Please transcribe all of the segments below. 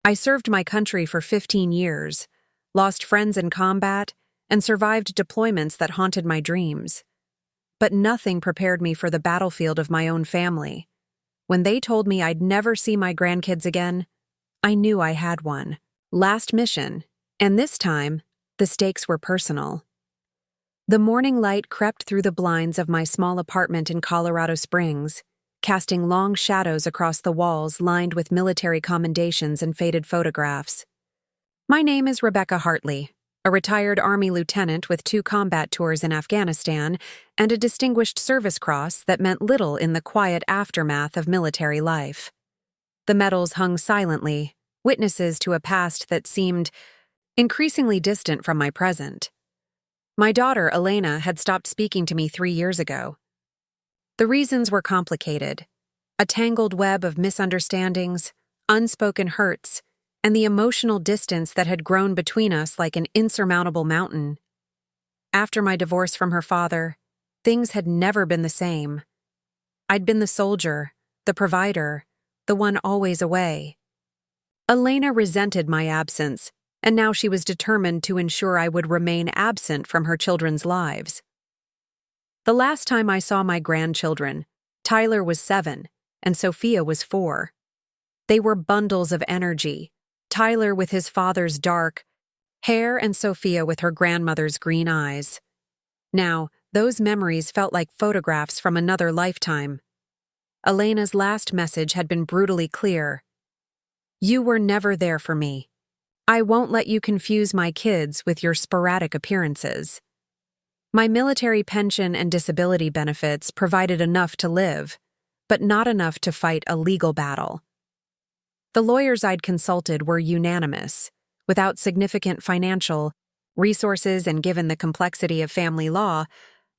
I served my country for 15 years, lost friends in combat, and survived deployments that haunted my dreams. But nothing prepared me for the battlefield of my own family. When they told me I'd never see my grandkids again, I knew I had one. Last mission, and this time, the stakes were personal. The morning light crept through the blinds of my small apartment in Colorado Springs, casting long shadows across the walls lined with military commendations and faded photographs. My name is Rebecca Hartley, a retired Army lieutenant with 2 combat tours in Afghanistan and a Distinguished Service Cross that meant little in the quiet aftermath of military life. The medals hung silently, witnesses to a past that seemed increasingly distant from my present. My daughter, Elena, had stopped speaking to me 3 years ago. The reasons were complicated: a tangled web of misunderstandings, unspoken hurts, and the emotional distance that had grown between us like an insurmountable mountain. After my divorce from her father, things had never been the same. I'd been the soldier, the provider, the one always away. Elena resented my absence, and now she was determined to ensure I would remain absent from her children's lives. The last time I saw my grandchildren, Tyler was 7 and Sophia was 4. They were bundles of energy, Tyler with his father's dark hair and Sophia with her grandmother's green eyes. Now, those memories felt like photographs from another lifetime. Elena's last message had been brutally clear. "You were never there for me. I won't let you confuse my kids with your sporadic appearances." My military pension and disability benefits provided enough to live, but not enough to fight a legal battle. The lawyers I'd consulted were unanimous. Without significant financial resources and given the complexity of family law,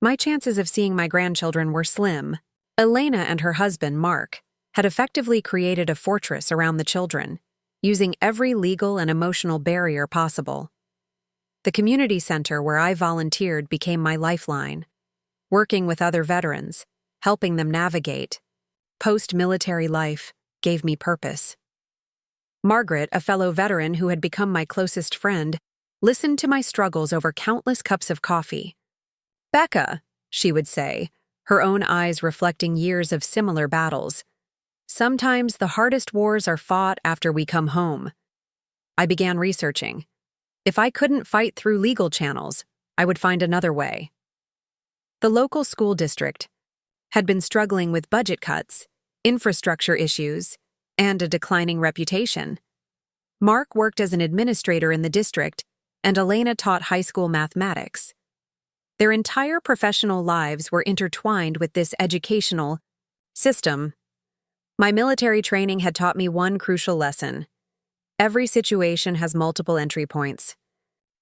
my chances of seeing my grandchildren were slim. Elena and her husband, Mark, had effectively created a fortress around the children, using every legal and emotional barrier possible. The community center where I volunteered became my lifeline, working with other veterans, helping them navigate post-military life gave me purpose. Margaret, a fellow veteran who had become my closest friend, listened to my struggles over countless cups of coffee. "Becca," she would say, her own eyes reflecting years of similar battles, "sometimes the hardest wars are fought after we come home." I began researching. If I couldn't fight through legal channels, I would find another way. The local school district had been struggling with budget cuts, infrastructure issues, and a declining reputation. Mark worked as an administrator in the district, and Elena taught high school mathematics. Their entire professional lives were intertwined with this educational system. My military training had taught me one crucial lesson. Every situation has multiple entry points.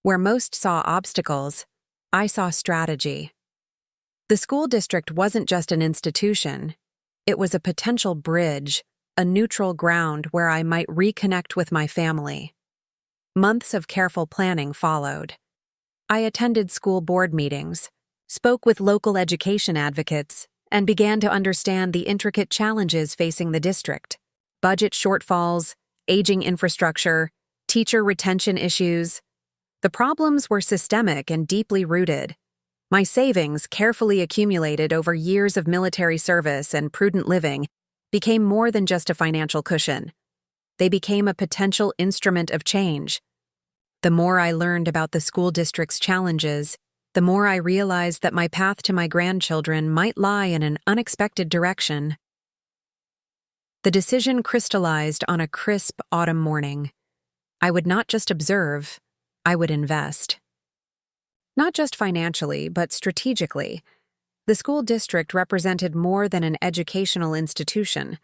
Where most saw obstacles, I saw strategy. The school district wasn't just an institution. It was a potential bridge, a neutral ground where I might reconnect with my family. Months of careful planning followed. I attended school board meetings, spoke with local education advocates, and began to understand the intricate challenges facing the district: budget shortfalls, aging infrastructure, teacher retention issues. The problems were systemic and deeply rooted. My savings, carefully accumulated over years of military service and prudent living, became more than just a financial cushion. They became a potential instrument of change. The more I learned about the school district's challenges, the more I realized that my path to my grandchildren might lie in an unexpected direction. The decision crystallized on a crisp autumn morning. I would not just observe, I would invest. Not just financially, but strategically. The school district represented more than an educational institution.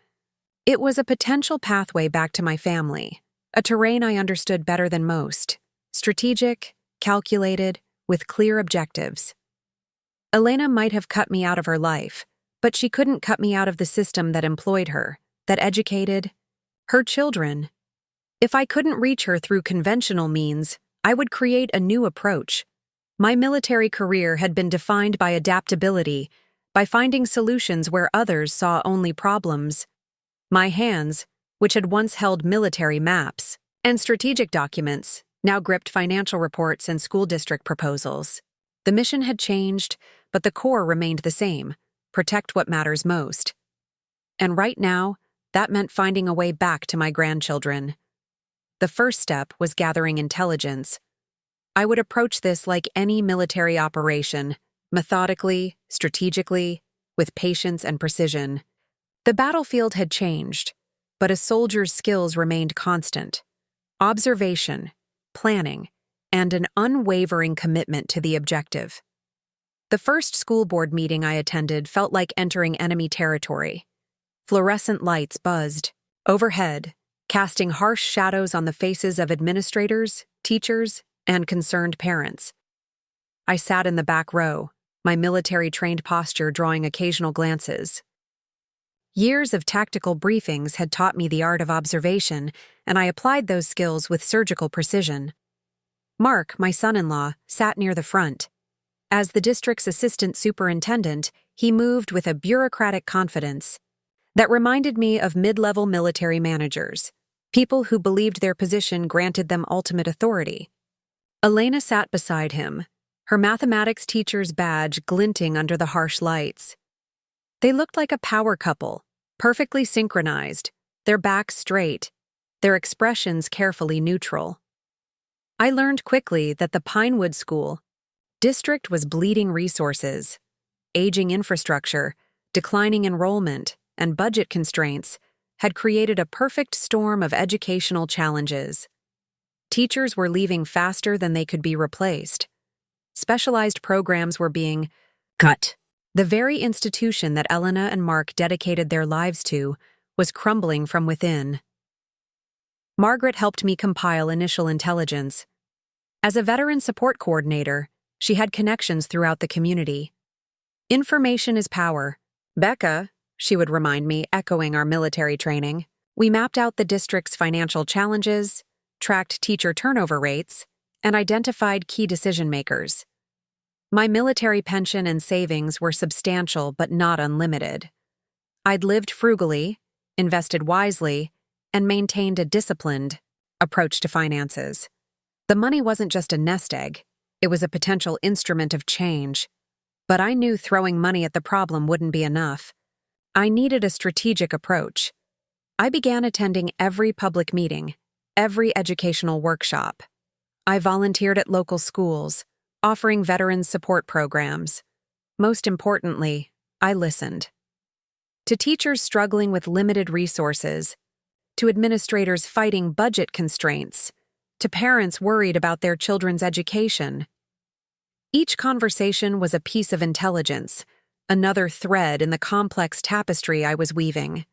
It was a potential pathway back to my family, a terrain I understood better than most, strategic, calculated, with clear objectives. Elena might have cut me out of her life, but she couldn't cut me out of the system that employed her, that educated her children. If I couldn't reach her through conventional means, I would create a new approach. My military career had been defined by adaptability, by finding solutions where others saw only problems. My hands, which had once held military maps, and strategic documents now gripped financial reports and school district proposals. The mission had changed, but the core remained the same: protect what matters most. And right now, that meant finding a way back to my grandchildren. The first step was gathering intelligence. I would approach this like any military operation, methodically, strategically, with patience and precision. The battlefield had changed, but a soldier's skills remained constant: observation, planning, and an unwavering commitment to the objective. The first school board meeting I attended felt like entering enemy territory. Fluorescent lights buzzed overhead, casting harsh shadows on the faces of administrators, teachers, and concerned parents. I sat in the back row, my military-trained posture drawing occasional glances. Years of tactical briefings had taught me the art of observation, and I applied those skills with surgical precision. Mark, my son-in-law, sat near the front. As the district's assistant superintendent, he moved with a bureaucratic confidence that reminded me of mid-level military managers, people who believed their position granted them ultimate authority. Elena sat beside him, her mathematics teacher's badge glinting under the harsh lights. They looked like a power couple, perfectly synchronized, their backs straight, their expressions carefully neutral. I learned quickly that the Pinewood School district was bleeding resources. Aging infrastructure, declining enrollment, and budget constraints had created a perfect storm of educational challenges. Teachers were leaving faster than they could be replaced. Specialized programs were being cut. The very institution that Elena and Mark dedicated their lives to was crumbling from within. Margaret helped me compile initial intelligence. As a veteran support coordinator, she had connections throughout the community. Information is power. Becca, she would remind me, echoing our military training. We mapped out the district's financial challenges, tracked teacher turnover rates, and identified key decision-makers. My military pension and savings were substantial but not unlimited. I'd lived frugally, invested wisely, and maintained a disciplined approach to finances. The money wasn't just a nest egg, it was a potential instrument of change. But I knew throwing money at the problem wouldn't be enough. I needed a strategic approach. I began attending every public meeting, every educational workshop. I volunteered at local schools, offering veterans support programs. Most importantly, I listened. To teachers struggling with limited resources, to administrators fighting budget constraints, to parents worried about their children's education. Each conversation was a piece of intelligence, another thread in the complex tapestry I was weaving.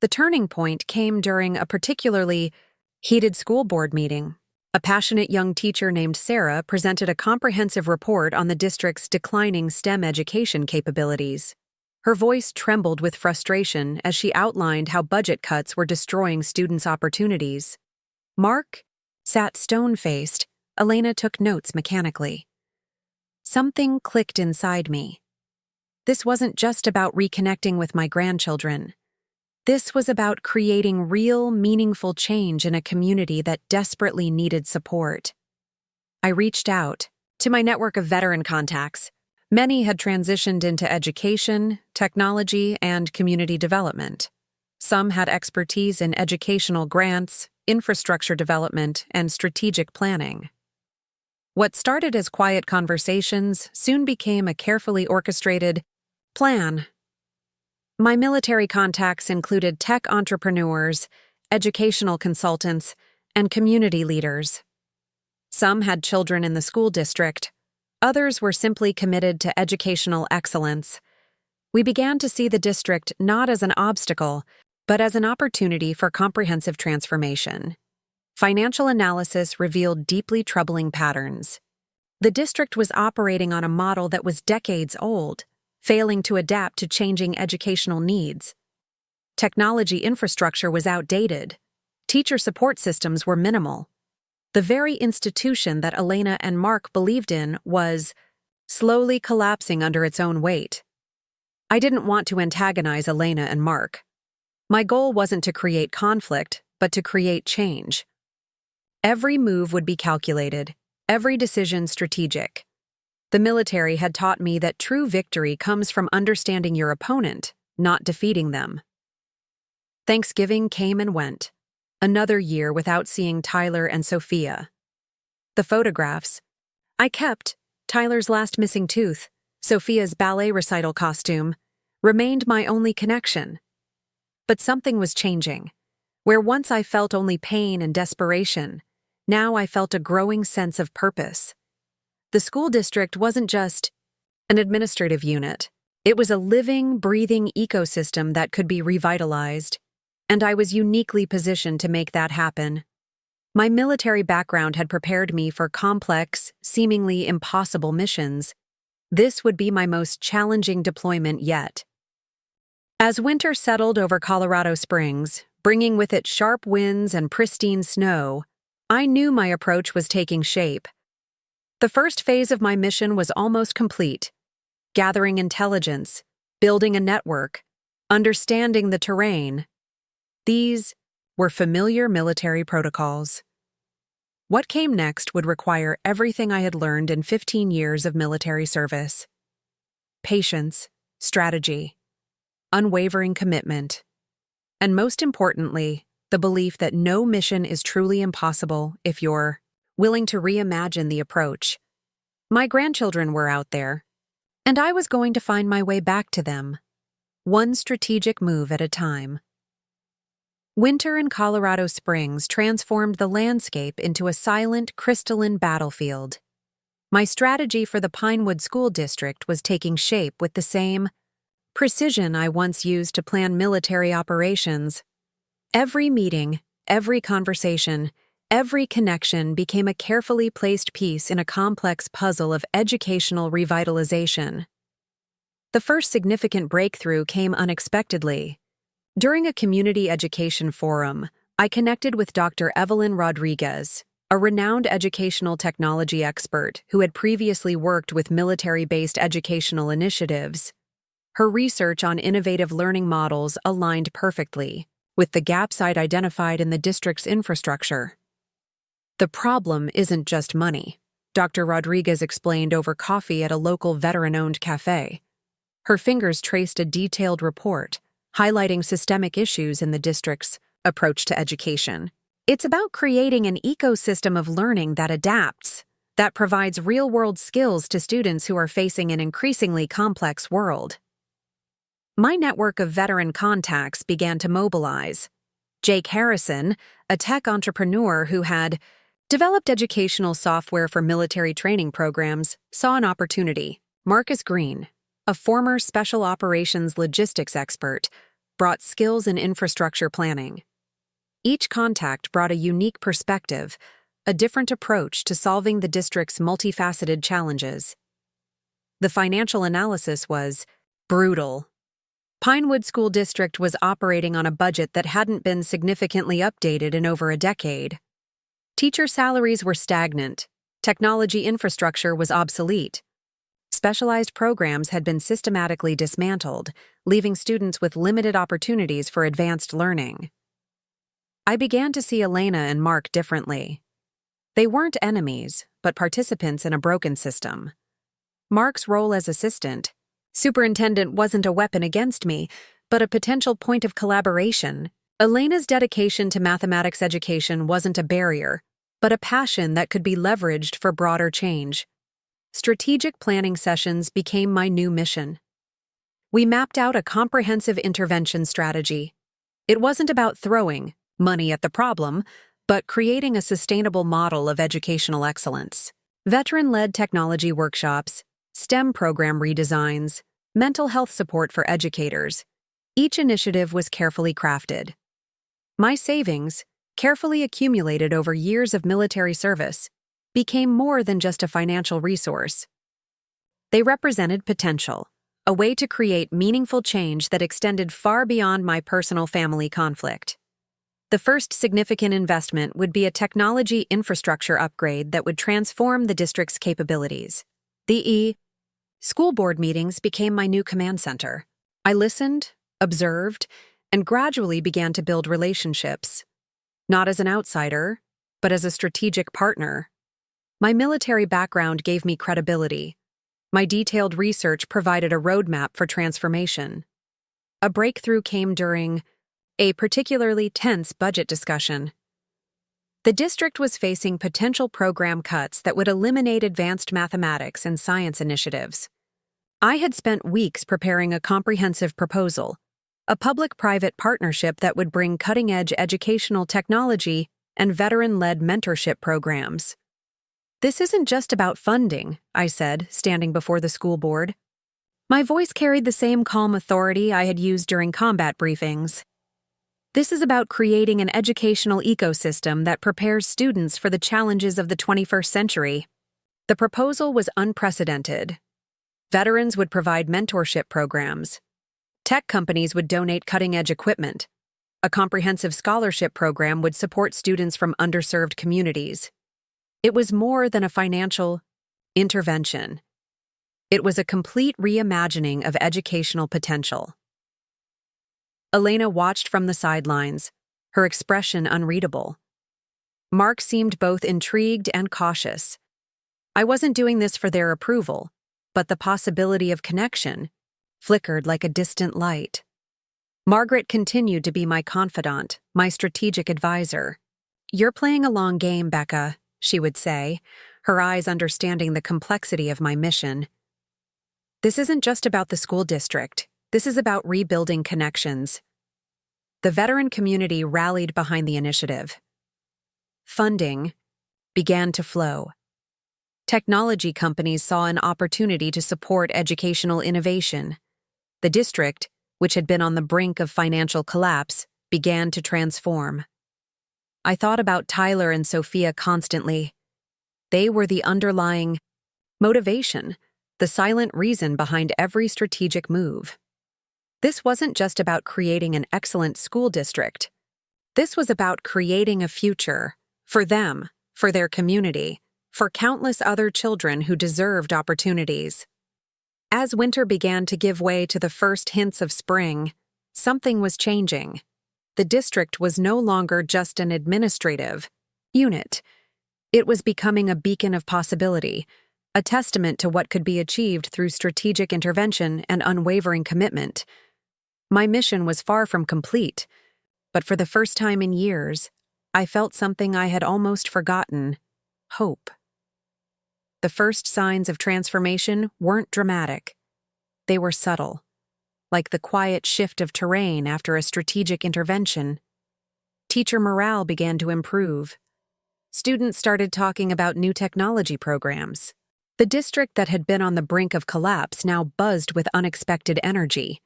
The turning point came during a particularly heated school board meeting. A passionate young teacher named Sarah presented a comprehensive report on the district's declining STEM education capabilities. Her voice trembled with frustration as she outlined how budget cuts were destroying students' opportunities. Mark sat stone-faced. Elena took notes mechanically. Something clicked inside me. This wasn't just about reconnecting with my grandchildren. This was about creating real, meaningful change in a community that desperately needed support. I reached out to my network of veteran contacts. Many had transitioned into education, technology, and community development. Some had expertise in educational grants, infrastructure development, and strategic planning. What started as quiet conversations soon became a carefully orchestrated plan. My military contacts included tech entrepreneurs, educational consultants, and community leaders. Some had children in the school district. Others were simply committed to educational excellence. We began to see the district not as an obstacle, but as an opportunity for comprehensive transformation. Financial analysis revealed deeply troubling patterns. The district was operating on a model that was decades old, failing to adapt to changing educational needs. Technology infrastructure was outdated. Teacher support systems were minimal. The very institution that Elena and Mark believed in was slowly collapsing under its own weight. I didn't want to antagonize Elena and Mark. My goal wasn't to create conflict, but to create change. Every move would be calculated, every decision strategic. The military had taught me that true victory comes from understanding your opponent, not defeating them. Thanksgiving came and went. Another year without seeing Tyler and Sophia. The photographs. I kept Tyler's last missing tooth, Sophia's ballet recital costume, remained my only connection. But something was changing. Where once I felt only pain and desperation, now I felt a growing sense of purpose. The school district wasn't just an administrative unit. It was a living, breathing ecosystem that could be revitalized, and I was uniquely positioned to make that happen. My military background had prepared me for complex, seemingly impossible missions. This would be my most challenging deployment yet. As winter settled over Colorado Springs, bringing with it sharp winds and pristine snow, I knew my approach was taking shape. The first phase of my mission was almost complete: gathering intelligence, building a network, understanding the terrain. These were familiar military protocols. What came next would require everything I had learned in 15 years of military service: patience, strategy, unwavering commitment, and most importantly, the belief that no mission is truly impossible if you're willing to reimagine the approach. My grandchildren were out there, and I was going to find my way back to them, one strategic move at a time. Winter in Colorado Springs transformed the landscape into a silent, crystalline battlefield. My strategy for the Pinewood School District was taking shape with the same precision I once used to plan military operations. Every meeting, every conversation, every connection became a carefully placed piece in a complex puzzle of educational revitalization. The first significant breakthrough came unexpectedly. During a community education forum, I connected with Dr. Evelyn Rodriguez, a renowned educational technology expert who had previously worked with military-based educational initiatives. Her research on innovative learning models aligned perfectly with the gaps I'd identified in the district's infrastructure. The problem isn't just money, Dr. Rodriguez explained over coffee at a local veteran-owned cafe. Her fingers traced a detailed report, highlighting systemic issues in the district's approach to education. It's about creating an ecosystem of learning that adapts, that provides real-world skills to students who are facing an increasingly complex world. My network of veteran contacts began to mobilize. Jake Harrison, a tech entrepreneur who had developed educational software for military training programs, saw an opportunity. Marcus Green, a former special operations logistics expert, brought skills in infrastructure planning. Each contact brought a unique perspective, a different approach to solving the district's multifaceted challenges. The financial analysis was brutal. Pinewood School District was operating on a budget that hadn't been significantly updated in over a decade. Teacher salaries were stagnant. Technology infrastructure was obsolete. Specialized programs had been systematically dismantled, leaving students with limited opportunities for advanced learning. I began to see Elena and Mark differently. They weren't enemies, but participants in a broken system. Mark's role as assistant superintendent wasn't a weapon against me, but a potential point of collaboration. Elena's dedication to mathematics education wasn't a barrier, but a passion that could be leveraged for broader change. Strategic planning sessions became my new mission. We mapped out a comprehensive intervention strategy. It wasn't about throwing money at the problem, but creating a sustainable model of educational excellence. Veteran-led technology workshops, STEM program redesigns, mental health support for educators. Each initiative was carefully crafted. My savings, carefully accumulated over years of military service, became more than just a financial resource. They represented potential, a way to create meaningful change that extended far beyond my personal family conflict. The first significant investment would be a technology infrastructure upgrade that would transform the district's capabilities. The school board meetings became my new command center. I listened, observed, and gradually began to build relationships. Not as an outsider, but as a strategic partner. My military background gave me credibility. My detailed research provided a roadmap for transformation. A breakthrough came during a particularly tense budget discussion. The district was facing potential program cuts that would eliminate advanced mathematics and science initiatives. I had spent weeks preparing a comprehensive proposal, a public-private partnership that would bring cutting-edge educational technology and veteran-led mentorship programs. "This isn't just about funding," I said, standing before the school board. My voice carried the same calm authority I had used during combat briefings. "This is about creating an educational ecosystem that prepares students for the challenges of the 21st century." The proposal was unprecedented. Veterans would provide mentorship programs. Tech companies would donate cutting-edge equipment. A comprehensive scholarship program would support students from underserved communities. It was more than a financial intervention. It was a complete reimagining of educational potential. Elena watched from the sidelines, her expression unreadable. Mark seemed both intrigued and cautious. I wasn't doing this for their approval, but the possibility of connection flickered like a distant light. Margaret continued to be my confidant, my strategic advisor. "You're playing a long game, Becca," she would say, her eyes understanding the complexity of my mission. "This isn't just about the school district. This is about rebuilding connections." The veteran community rallied behind the initiative. Funding began to flow. Technology companies saw an opportunity to support educational innovation. The district, which had been on the brink of financial collapse, began to transform. I thought about Tyler and Sophia constantly. They were the underlying motivation, the silent reason behind every strategic move. This wasn't just about creating an excellent school district. This was about creating a future for them, for their community, for countless other children who deserved opportunities. As winter began to give way to the first hints of spring, something was changing. The district was no longer just an administrative unit. It was becoming a beacon of possibility, a testament to what could be achieved through strategic intervention and unwavering commitment. My mission was far from complete, but for the first time in years, I felt something I had almost forgotten: hope. The first signs of transformation weren't dramatic. They were subtle, like the quiet shift of terrain after a strategic intervention. Teacher morale began to improve. Students started talking about new technology programs. The district that had been on the brink of collapse now buzzed with unexpected energy.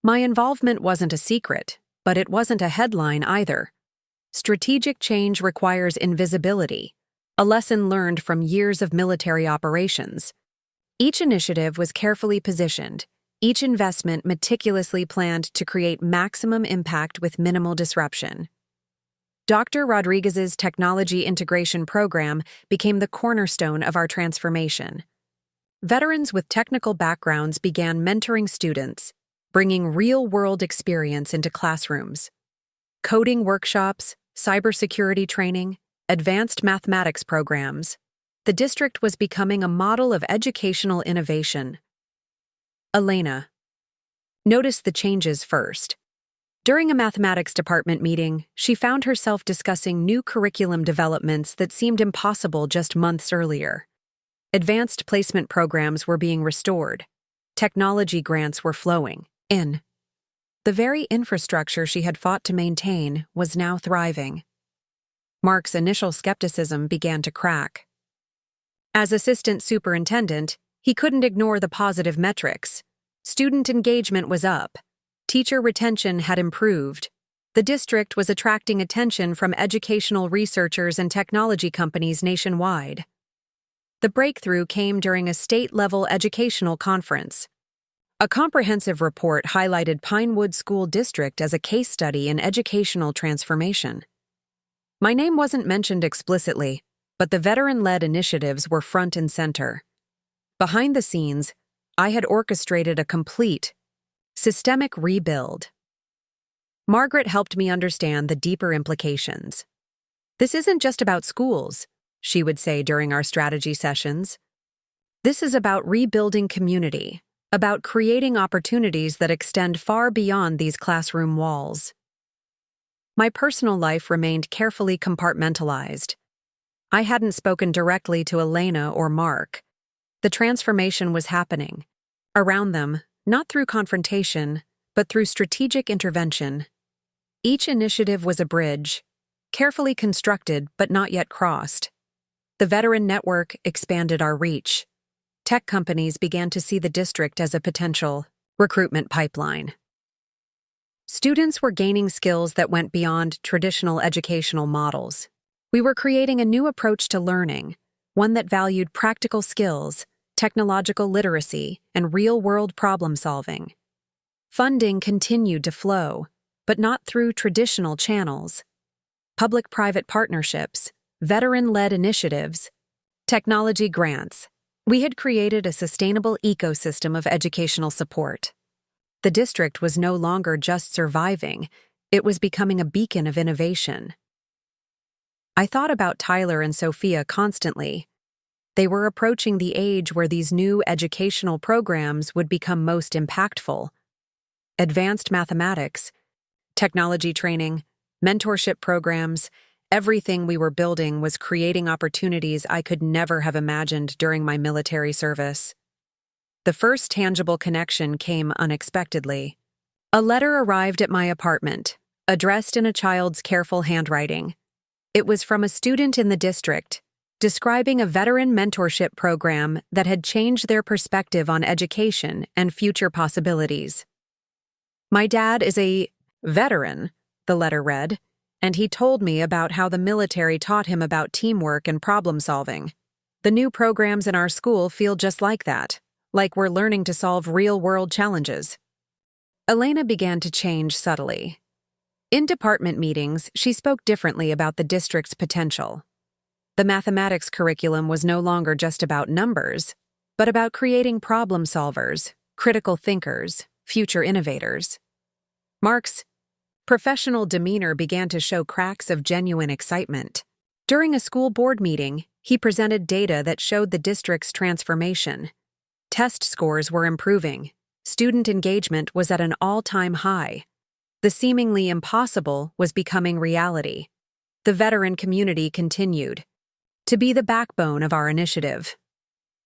My involvement wasn't a secret, but it wasn't a headline either. Strategic change requires invisibility, a lesson learned from years of military operations. Each initiative was carefully positioned, each investment meticulously planned to create maximum impact with minimal disruption. Dr. Rodriguez's technology integration program became the cornerstone of our transformation. Veterans with technical backgrounds began mentoring students, bringing real-world experience into classrooms. Coding workshops, cybersecurity training, advanced mathematics programs. The district was becoming a model of educational innovation. Elena noticed the changes first. During a mathematics department meeting, she found herself discussing new curriculum developments that seemed impossible just months earlier. Advanced placement programs were being restored. Technology grants were flowing in. The very infrastructure she had fought to maintain was now thriving. Mark's initial skepticism began to crack. As assistant superintendent, he couldn't ignore the positive metrics. Student engagement was up. Teacher retention had improved. The district was attracting attention from educational researchers and technology companies nationwide. The breakthrough came during a state-level educational conference. A comprehensive report highlighted Pinewood School District as a case study in educational transformation. My name wasn't mentioned explicitly, but the veteran-led initiatives were front and center. Behind the scenes, I had orchestrated a complete, systemic rebuild. Margaret helped me understand the deeper implications. "This isn't just about schools," she would say during our strategy sessions. "This is about rebuilding community, about creating opportunities that extend far beyond these classroom walls." My personal life remained carefully compartmentalized. I hadn't spoken directly to Elena or Mark. The transformation was happening around them, not through confrontation, but through strategic intervention. Each initiative was a bridge, carefully constructed but not yet crossed. The veteran network expanded our reach. Tech companies began to see the district as a potential recruitment pipeline. Students were gaining skills that went beyond traditional educational models. We were creating a new approach to learning, one that valued practical skills, technological literacy, and real-world problem-solving. Funding continued to flow, but not through traditional channels. Public-private partnerships, veteran-led initiatives, technology grants. We had created a sustainable ecosystem of educational support. The district was no longer just surviving, it was becoming a beacon of innovation. I thought about Tyler and Sophia constantly. They were approaching the age where these new educational programs would become most impactful. Advanced mathematics, technology training, mentorship programs, everything we were building was creating opportunities I could never have imagined during my military service. The first tangible connection came unexpectedly. A letter arrived at my apartment, addressed in a child's careful handwriting. It was from a student in the district, describing a veteran mentorship program that had changed their perspective on education and future possibilities. "My dad is a veteran," the letter read, "and he told me about how the military taught him about teamwork and problem-solving. The new programs in our school feel just like that, like we're learning to solve real-world challenges." Elena began to change subtly. In department meetings, she spoke differently about the district's potential. The mathematics curriculum was no longer just about numbers, but about creating problem solvers, critical thinkers, future innovators. Mark's professional demeanor began to show cracks of genuine excitement. During a school board meeting, he presented data that showed the district's transformation. Test scores were improving. Student engagement was at an all-time high. The seemingly impossible was becoming reality. The veteran community continued to be the backbone of our initiative.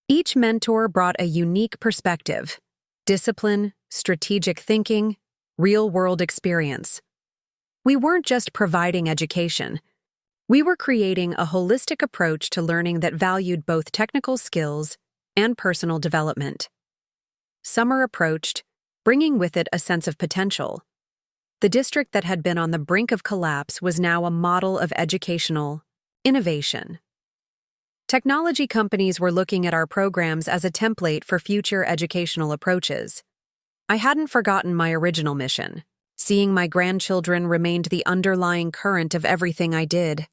Each mentor brought a unique perspective: discipline, strategic thinking, real-world experience. We weren't just providing education. We were creating a holistic approach to learning that valued both technical skills and personal development. Summer approached, bringing with it a sense of potential. The district that had been on the brink of collapse was now a model of educational innovation. Technology companies were looking at our programs as a template for future educational approaches. I hadn't forgotten my original mission. Seeing my grandchildren remained the underlying current of everything I did.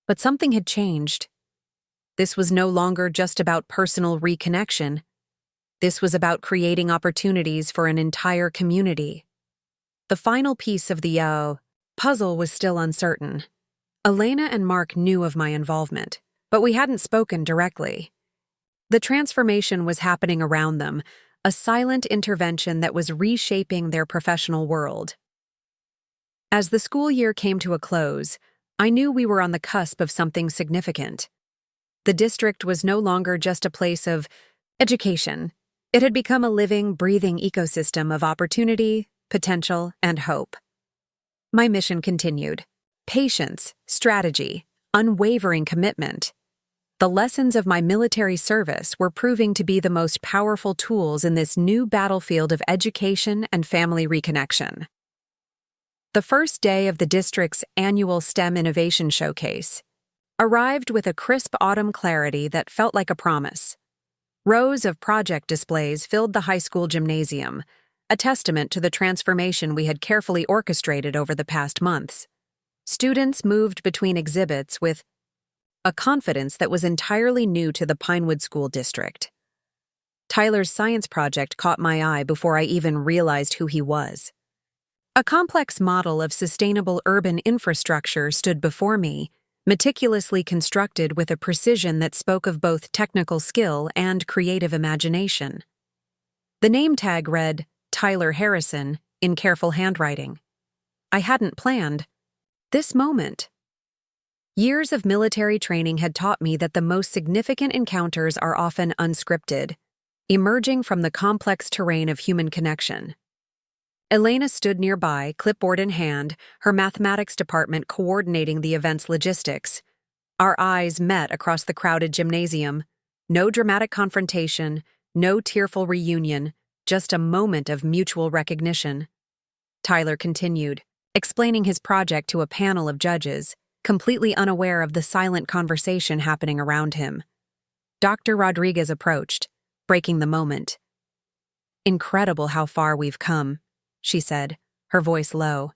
But something had changed. This was no longer just about personal reconnection. This was about creating opportunities for an entire community. The final piece of the puzzle was still uncertain. Elena and Mark knew of my involvement, but we hadn't spoken directly. The transformation was happening around them, a silent intervention that was reshaping their professional world. As the school year came to a close, I knew we were on the cusp of something significant. The district was no longer just a place of education. It had become a living, breathing ecosystem of opportunity, potential, and hope. My mission continued: patience, strategy, unwavering commitment. The lessons of my military service were proving to be the most powerful tools in this new battlefield of education and family reconnection. The first day of the district's annual STEM Innovation Showcase arrived with a crisp autumn clarity that felt like a promise. Rows of project displays filled the high school gymnasium, a testament to the transformation we had carefully orchestrated over the past months. Students moved between exhibits with a confidence that was entirely new to the Pinewood School District. Tyler's science project caught my eye before I even realized who he was. A complex model of sustainable urban infrastructure stood before me, meticulously constructed with a precision that spoke of both technical skill and creative imagination. The name tag read, Tyler Harrison, in careful handwriting. I hadn't planned this moment. Years of military training had taught me that the most significant encounters are often unscripted, emerging from the complex terrain of human connection. Elena stood nearby, clipboard in hand, her mathematics department coordinating the event's logistics. Our eyes met across the crowded gymnasium. No dramatic confrontation, no tearful reunion, just a moment of mutual recognition. Tyler continued, explaining his project to a panel of judges, completely unaware of the silent conversation happening around him. Dr. Rodriguez approached, breaking the moment. "Incredible how far we've come," she said, her voice low.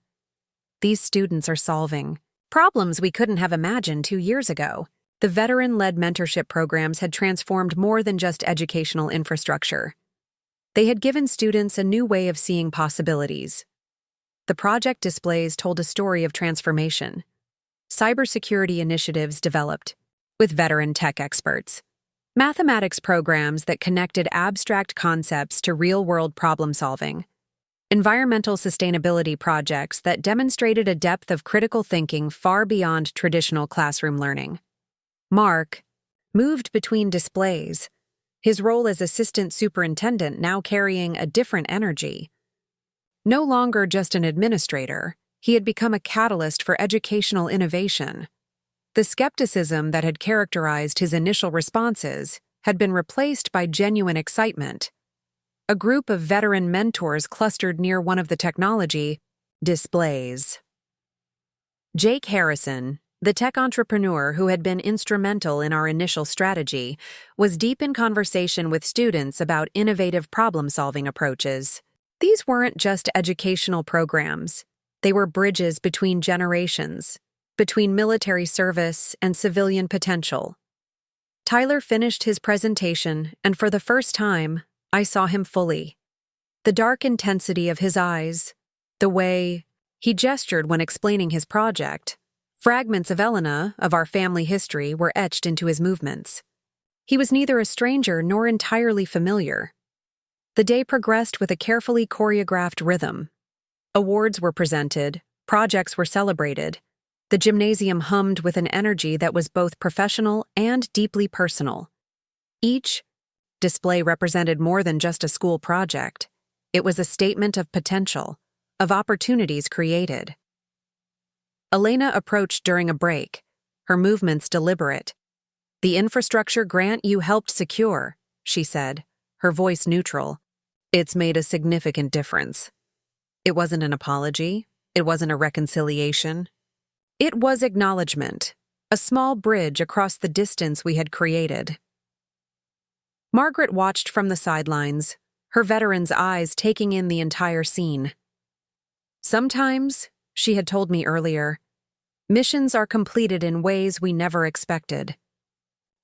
"These students are solving problems we couldn't have imagined 2 years ago." The veteran-led mentorship programs had transformed more than just educational infrastructure. They had given students a new way of seeing possibilities. The project displays told a story of transformation. Cybersecurity initiatives developed, with veteran tech experts. Mathematics programs that connected abstract concepts to real-world problem-solving. Environmental sustainability projects that demonstrated a depth of critical thinking far beyond traditional classroom learning. Mark moved between displays, his role as assistant superintendent now carrying a different energy. No longer just an administrator, he had become a catalyst for educational innovation. The skepticism that had characterized his initial responses had been replaced by genuine excitement. A group of veteran mentors clustered near one of the technology displays. Jake Harrison, the tech entrepreneur who had been instrumental in our initial strategy, was deep in conversation with students about innovative problem-solving approaches. These weren't just educational programs. They were bridges between generations, between military service and civilian potential. Tyler finished his presentation, and for the first time, I saw him fully. The dark intensity of his eyes, the way he gestured when explaining his project. Fragments of Elena, of our family history, were etched into his movements. He was neither a stranger nor entirely familiar. The day progressed with a carefully choreographed rhythm. Awards were presented, projects were celebrated. The gymnasium hummed with an energy that was both professional and deeply personal. Each display represented more than just a school project. It was a statement of potential, of opportunities created. Elena approached during a break, her movements deliberate. "The infrastructure grant you helped secure," she said, her voice neutral. "It's made a significant difference." It wasn't an apology. It wasn't a reconciliation. It was acknowledgement, a small bridge across the distance we had created. Margaret watched from the sidelines, her veteran's eyes taking in the entire scene. "Sometimes," she had told me earlier, "missions are completed in ways we never expected."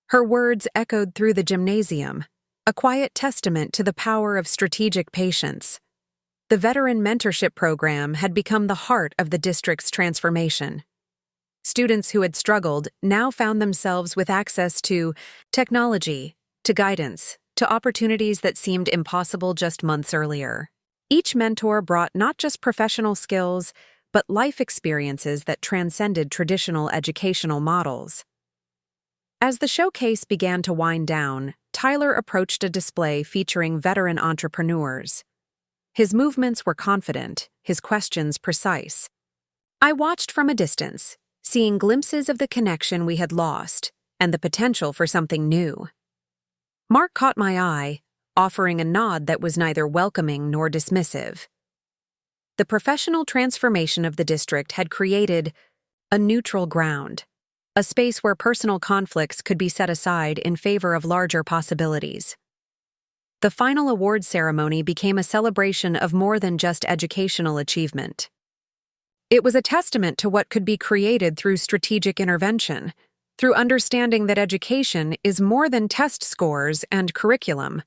Her words echoed through the gymnasium, a quiet testament to the power of strategic patience. The veteran mentorship program had become the heart of the district's transformation. Students who had struggled now found themselves with access to technology, to guidance, to opportunities that seemed impossible just months earlier. Each mentor brought not just professional skills, but life experiences that transcended traditional educational models. As the showcase began to wind down, Tyler approached a display featuring veteran entrepreneurs. His movements were confident, his questions precise. I watched from a distance, seeing glimpses of the connection we had lost and the potential for something new. Mark caught my eye, offering a nod that was neither welcoming nor dismissive. The professional transformation of the district had created a neutral ground, a space where personal conflicts could be set aside in favor of larger possibilities. The final awards ceremony became a celebration of more than just educational achievement. It was a testament to what could be created through strategic intervention, through understanding that education is more than test scores and curriculum.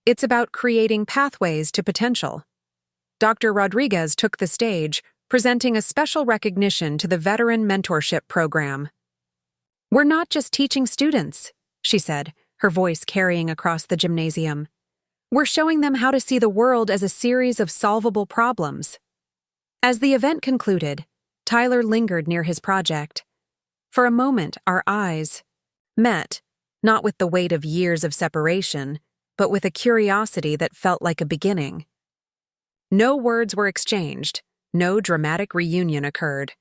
It's about creating pathways to potential. Dr. Rodriguez took the stage, presenting a special recognition to the Veteran Mentorship Program. "We're not just teaching students," she said, her voice carrying across the gymnasium. "We're showing them how to see the world as a series of solvable problems." As the event concluded, Tyler lingered near his project. For a moment, our eyes met, not with the weight of years of separation, but with a curiosity that felt like a beginning. No words were exchanged, no dramatic reunion occurred.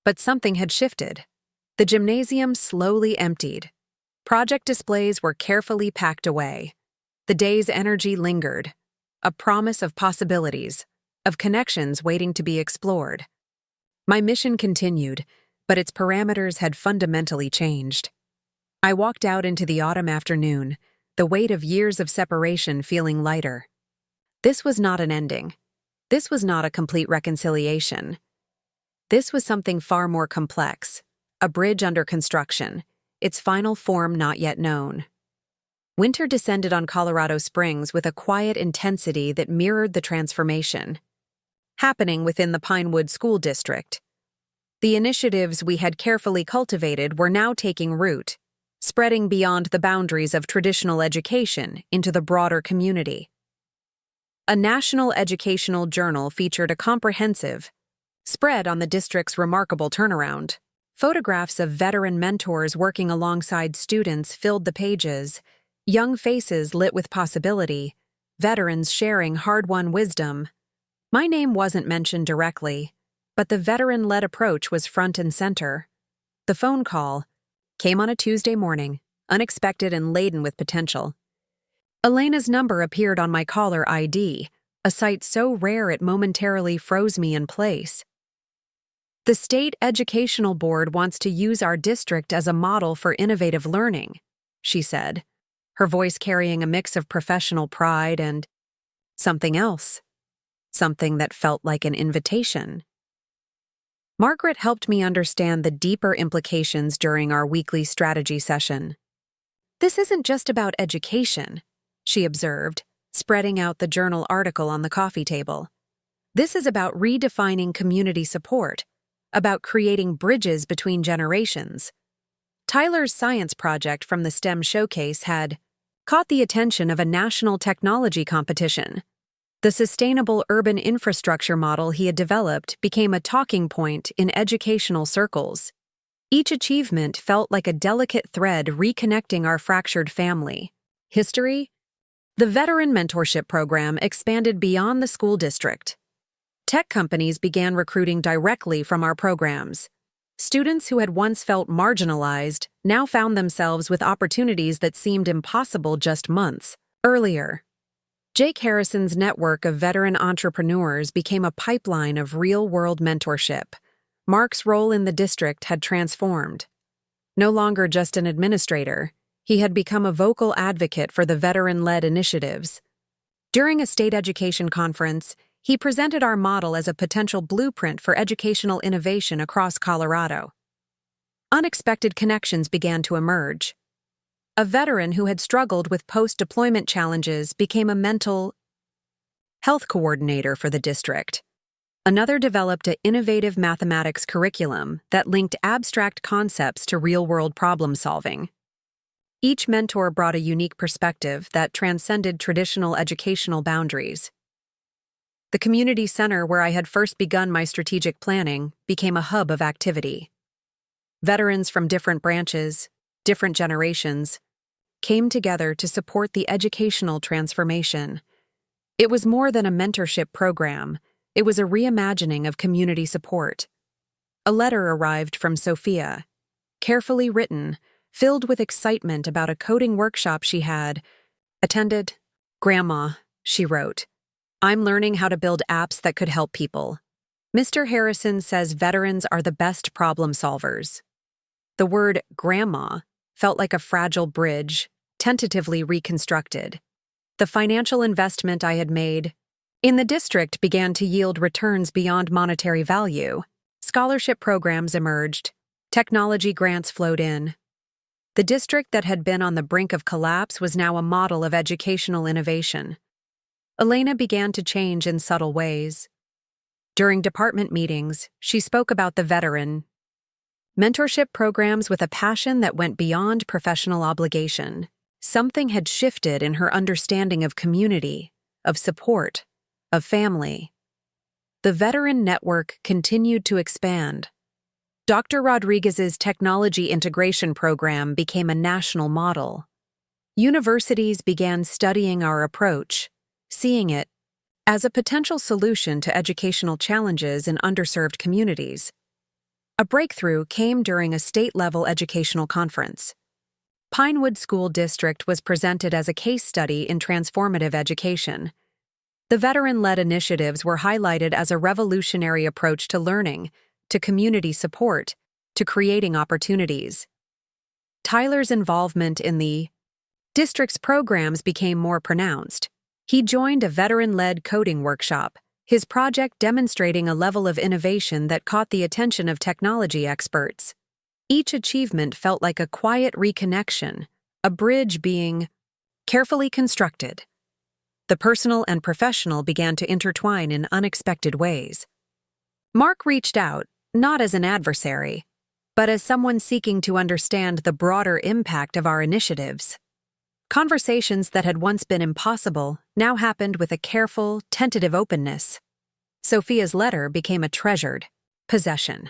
But something had shifted. The gymnasium slowly emptied. Project displays were carefully packed away. The day's energy lingered, a promise of possibilities, of connections waiting to be explored. My mission continued, but its parameters had fundamentally changed. I walked out into the autumn afternoon, the weight of years of separation feeling lighter. This was not an ending. This was not a complete reconciliation. This was something far more complex, a bridge under construction, its final form not yet known. Winter descended on Colorado Springs with a quiet intensity that mirrored the transformation happening within the Pinewood School District. The initiatives we had carefully cultivated were now taking root, spreading beyond the boundaries of traditional education into the broader community. A national educational journal featured a comprehensive spread on the district's remarkable turnaround. Photographs of veteran mentors working alongside students filled the pages, young faces lit with possibility, veterans sharing hard-won wisdom. My name wasn't mentioned directly, but the veteran-led approach was front and center. The phone call came on a Tuesday morning, unexpected and laden with potential. Elena's number appeared on my caller ID, a sight so rare it momentarily froze me in place. "The State Educational Board wants to use our district as a model for innovative learning," she said, her voice carrying a mix of professional pride and something else, something that felt like an invitation. Margaret helped me understand the deeper implications during our weekly strategy session. "This isn't just about education," she observed, spreading out the journal article on the coffee table. "This is about redefining community support, about creating bridges between generations." Tyler's science project from the STEM showcase had caught the attention of a national technology competition. The sustainable urban infrastructure model he had developed became a talking point in educational circles. Each achievement felt like a delicate thread reconnecting our fractured family. History? The veteran mentorship program expanded beyond the school district. Tech companies began recruiting directly from our programs. Students who had once felt marginalized now found themselves with opportunities that seemed impossible just months earlier. Jake Harrison's network of veteran entrepreneurs became a pipeline of real-world mentorship. Mark's role in the district had transformed. No longer just an administrator, he had become a vocal advocate for the veteran-led initiatives. During a state education conference, he presented our model as a potential blueprint for educational innovation across Colorado. Unexpected connections began to emerge. A veteran who had struggled with post-deployment challenges became a mental health coordinator for the district. Another developed an innovative mathematics curriculum that linked abstract concepts to real-world problem-solving. Each mentor brought a unique perspective that transcended traditional educational boundaries. The community center where I had first begun my strategic planning became a hub of activity. Veterans from different branches, different generations, came together to support the educational transformation. It was more than a mentorship program, it was a reimagining of community support. A letter arrived from Sophia, carefully written, filled with excitement about a coding workshop she had attended. "Grandma," she wrote, "I'm learning how to build apps that could help people. Mr. Harrison says veterans are the best problem solvers." The word "grandma" felt like a fragile bridge, tentatively reconstructed. The financial investment I had made in the district began to yield returns beyond monetary value. Scholarship programs emerged. Technology grants flowed in. The district that had been on the brink of collapse was now a model of educational innovation. Elena began to change in subtle ways. During department meetings, she spoke about the veteran mentorship programs with a passion that went beyond professional obligation. Something had shifted in her understanding of community, of support, of family. The veteran network continued to expand. Dr. Rodriguez's technology integration program became a national model. Universities began studying our approach, seeing it as a potential solution to educational challenges in underserved communities. A breakthrough came during a state-level educational conference. Pinewood School District was presented as a case study in transformative education. The veteran-led initiatives were highlighted as a revolutionary approach to learning, to community support, to creating opportunities. Tyler's involvement in the district's programs became more pronounced. He joined a veteran-led coding workshop, his project demonstrating a level of innovation that caught the attention of technology experts. Each achievement felt like a quiet reconnection, a bridge being carefully constructed. The personal and professional began to intertwine in unexpected ways. Mark reached out, not as an adversary, but as someone seeking to understand the broader impact of our initiatives. Conversations that had once been impossible now happened with a careful, tentative openness. Sophia's letter became a treasured possession.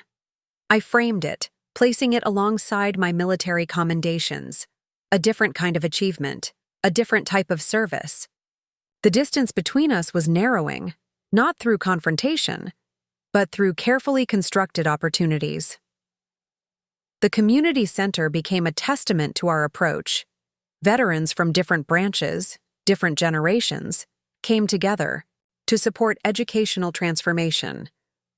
I framed it, placing it alongside my military commendations, a different kind of achievement, a different type of service. The distance between us was narrowing, not through confrontation, but through carefully constructed opportunities. The community center became a testament to our approach. Veterans from different branches, different generations, came together to support educational transformation,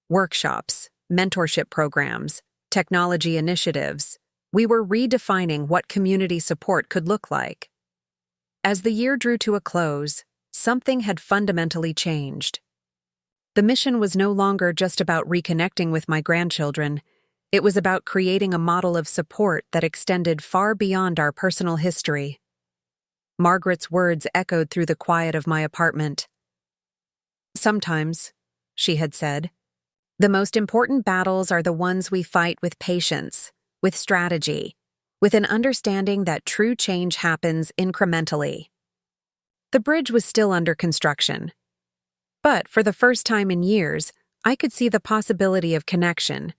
workshops, mentorship programs, technology initiatives. We were redefining what community support could look like. As the year drew to a close, something had fundamentally changed. The mission was no longer just about reconnecting with my grandchildren. It was about creating a model of support that extended far beyond our personal history. Margaret's words echoed through the quiet of my apartment. "Sometimes," she had said, "the most important battles are the ones we fight with patience, with strategy, with an understanding that true change happens incrementally." The bridge was still under construction. But for the first time in years, I could see the possibility of connection,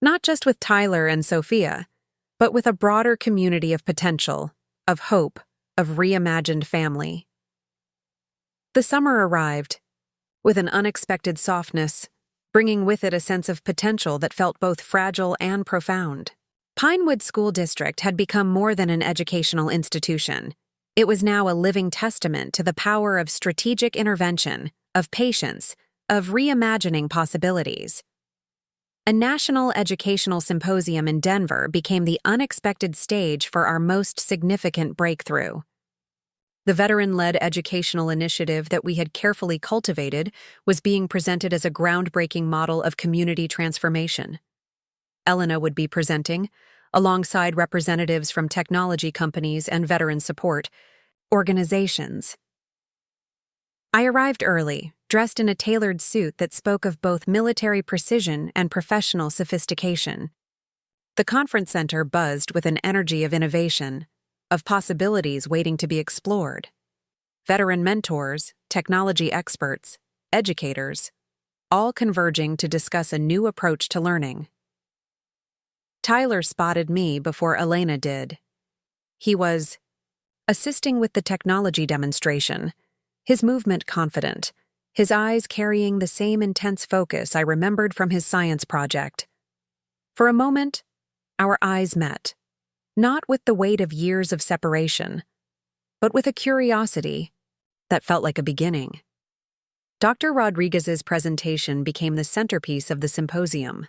not just with Tyler and Sophia, but with a broader community of potential, of hope, of reimagined family. The summer arrived, with an unexpected softness, bringing with it a sense of potential that felt both fragile and profound. Pinewood School District had become more than an educational institution. It was now a living testament to the power of strategic intervention, of patience, of reimagining possibilities. A national educational symposium in Denver became the unexpected stage for our most significant breakthrough. The veteran-led educational initiative that we had carefully cultivated was being presented as a groundbreaking model of community transformation. Elena would be presenting, alongside representatives from technology companies and veteran support organizations. I arrived early, dressed in a tailored suit that spoke of both military precision and professional sophistication. The conference center buzzed with an energy of innovation, of possibilities waiting to be explored. Veteran mentors, technology experts, educators, all converging to discuss a new approach to learning. Tyler spotted me before Elena did. He was assisting with the technology demonstration, his movement confident, his eyes carrying the same intense focus I remembered from his science project. For a moment, our eyes met, not with the weight of years of separation, but with a curiosity that felt like a beginning. Dr. Rodriguez's presentation became the centerpiece of the symposium.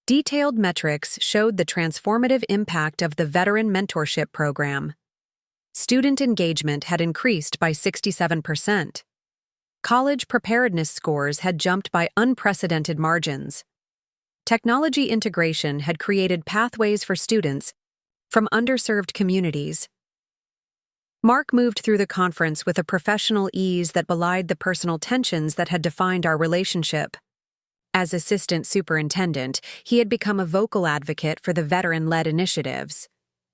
Detailed metrics showed the transformative impact of the Veteran Mentorship Program. Student engagement had increased by 67%. College preparedness scores had jumped by unprecedented margins. Technology integration had created pathways for students from underserved communities. Mark moved through the conference with a professional ease that belied the personal tensions that had defined our relationship. As assistant superintendent, he had become a vocal advocate for the veteran-led initiatives.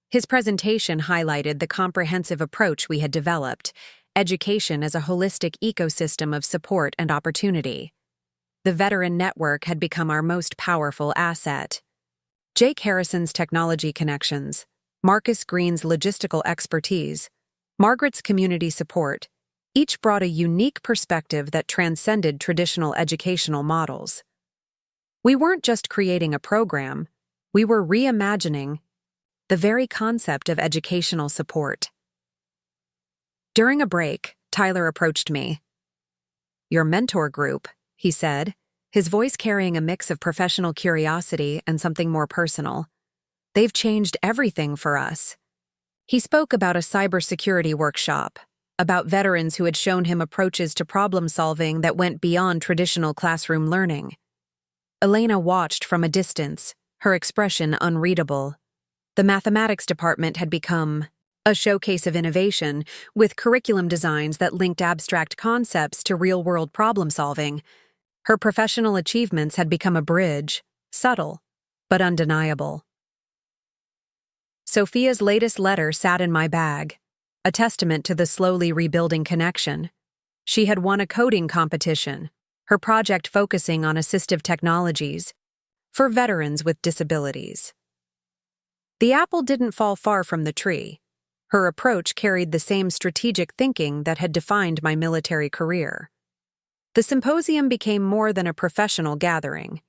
His presentation highlighted the comprehensive approach we had developed, education as a holistic ecosystem of support and opportunity. The veteran network had become our most powerful asset. Jake Harrison's technology connections, Marcus Green's logistical expertise, Margaret's community support, each brought a unique perspective that transcended traditional educational models. We weren't just creating a program, we were reimagining the very concept of educational support. During a break, Tyler approached me. "Your mentor group," he said, his voice carrying a mix of professional curiosity and something more personal. "They've changed everything for us." He spoke about a cybersecurity workshop, about veterans who had shown him approaches to problem-solving that went beyond traditional classroom learning. Elena watched from a distance, her expression unreadable. The mathematics department had become a showcase of innovation, with curriculum designs that linked abstract concepts to real-world problem-solving. Her professional achievements had become a bridge, subtle, but undeniable. Sophia's latest letter sat in my bag, a testament to the slowly rebuilding connection. She had won a coding competition, her project focusing on assistive technologies for veterans with disabilities. The apple didn't fall far from the tree. Her approach carried the same strategic thinking that had defined my military career. The symposium became more than a professional gathering.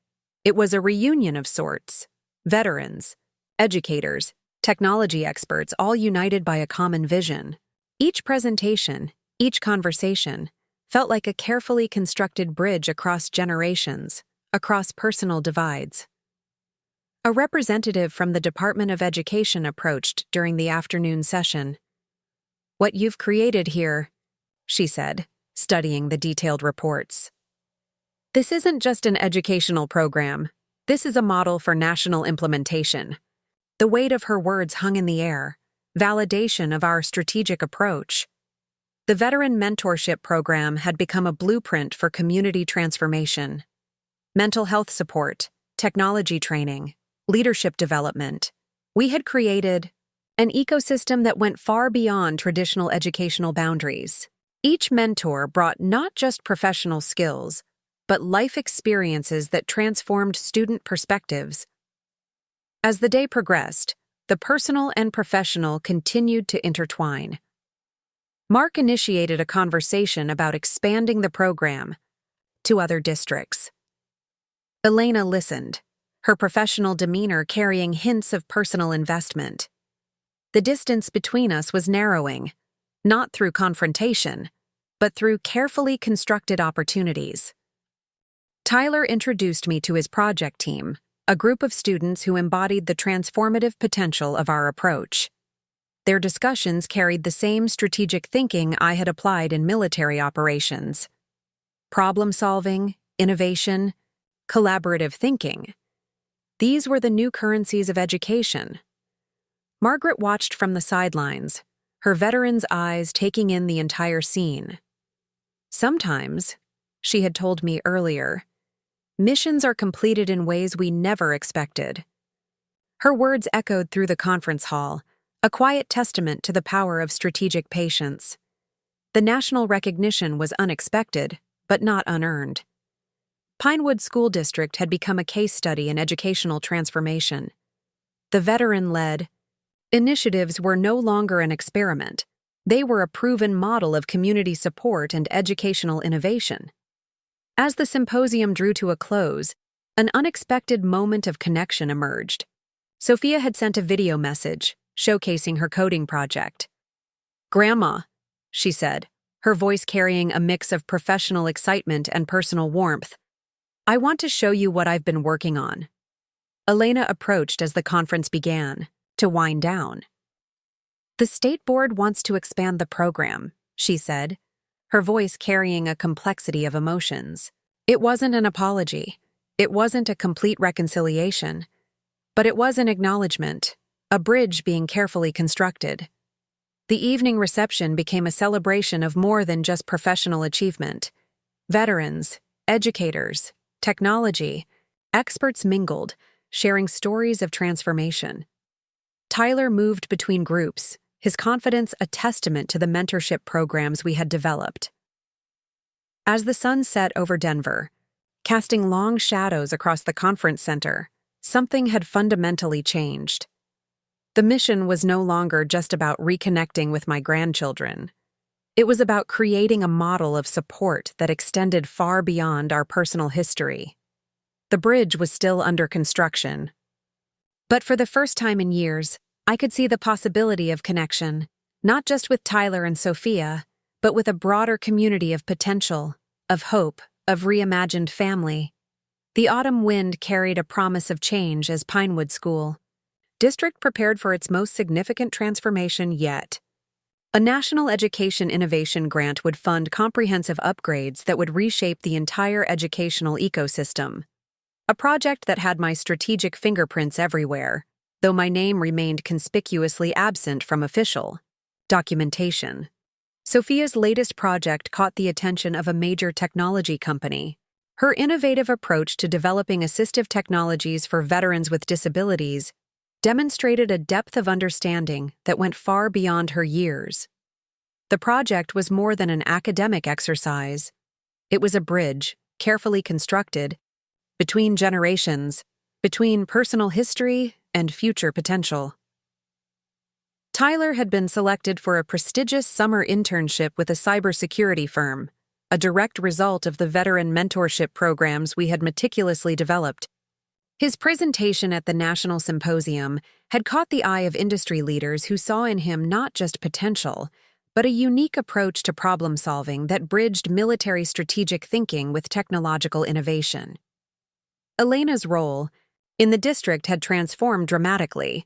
It was a reunion of sorts. Veterans, educators, technology experts, all united by a common vision. Each presentation, each conversation, felt like a carefully constructed bridge across generations, across personal divides. A representative from the Department of Education approached during the afternoon session. "What you've created here," she said, studying the detailed reports. "This isn't just an educational program. This is a model for national implementation." The weight of her words hung in the air, validation of our strategic approach. The Veteran Mentorship Program had become a blueprint for community transformation. Mental health support, technology training, leadership development. We had created an ecosystem that went far beyond traditional educational boundaries. Each mentor brought not just professional skills, but life experiences that transformed student perspectives. As the day progressed, the personal and professional continued to intertwine. Mark initiated a conversation about expanding the program to other districts. Elena listened, her professional demeanor carrying hints of personal investment. The distance between us was narrowing, not through confrontation, but through carefully constructed opportunities. Tyler introduced me to his project team, a group of students who embodied the transformative potential of our approach. Their discussions carried the same strategic thinking I had applied in military operations. Problem-solving, innovation, collaborative thinking. These were the new currencies of education. Margaret watched from the sidelines, her veteran's eyes taking in the entire scene. Sometimes, she had told me earlier, missions are completed in ways we never expected. Her words echoed through the conference hall, a quiet testament to the power of strategic patience. The national recognition was unexpected, but not unearned. Pinewood School District had become a case study in educational transformation. The veteran-led initiatives were no longer an experiment. They were a proven model of community support and educational innovation. As the symposium drew to a close, an unexpected moment of connection emerged. Sophia had sent a video message, showcasing her coding project. "Grandma," she said, her voice carrying a mix of professional excitement and personal warmth, "I want to show you what I've been working on." Elena approached as the conference began, to wind down. "The state board wants to expand the program," she said, her voice carrying a complexity of emotions. It wasn't an apology. It wasn't a complete reconciliation. But it was an acknowledgement, a bridge being carefully constructed. The evening reception became a celebration of more than just professional achievement. Veterans, educators, technology, experts mingled, sharing stories of transformation. Tyler moved between groups, his confidence a testament to the mentorship programs we had developed. As the sun set over Denver, casting long shadows across the conference center, something had fundamentally changed. The mission was no longer just about reconnecting with my grandchildren. It was about creating a model of support that extended far beyond our personal history. The bridge was still under construction. But for the first time in years, I could see the possibility of connection, not just with Tyler and Sophia, but with a broader community of potential, of hope, of reimagined family. The autumn wind carried a promise of change as Pinewood School District prepared for its most significant transformation yet. A National Education Innovation Grant would fund comprehensive upgrades that would reshape the entire educational ecosystem. A project that had my strategic fingerprints everywhere, though my name remained conspicuously absent from official documentation. Sophia's latest project caught the attention of a major technology company. Her innovative approach to developing assistive technologies for veterans with disabilities demonstrated a depth of understanding that went far beyond her years. The project was more than an academic exercise. It was a bridge, carefully constructed, between generations, between personal history and future potential. Tyler had been selected for a prestigious summer internship with a cybersecurity firm, a direct result of the veteran mentorship programs we had meticulously developed. His presentation at the National Symposium had caught the eye of industry leaders who saw in him not just potential, but a unique approach to problem-solving that bridged military strategic thinking with technological innovation. Elena's role in the district had transformed dramatically.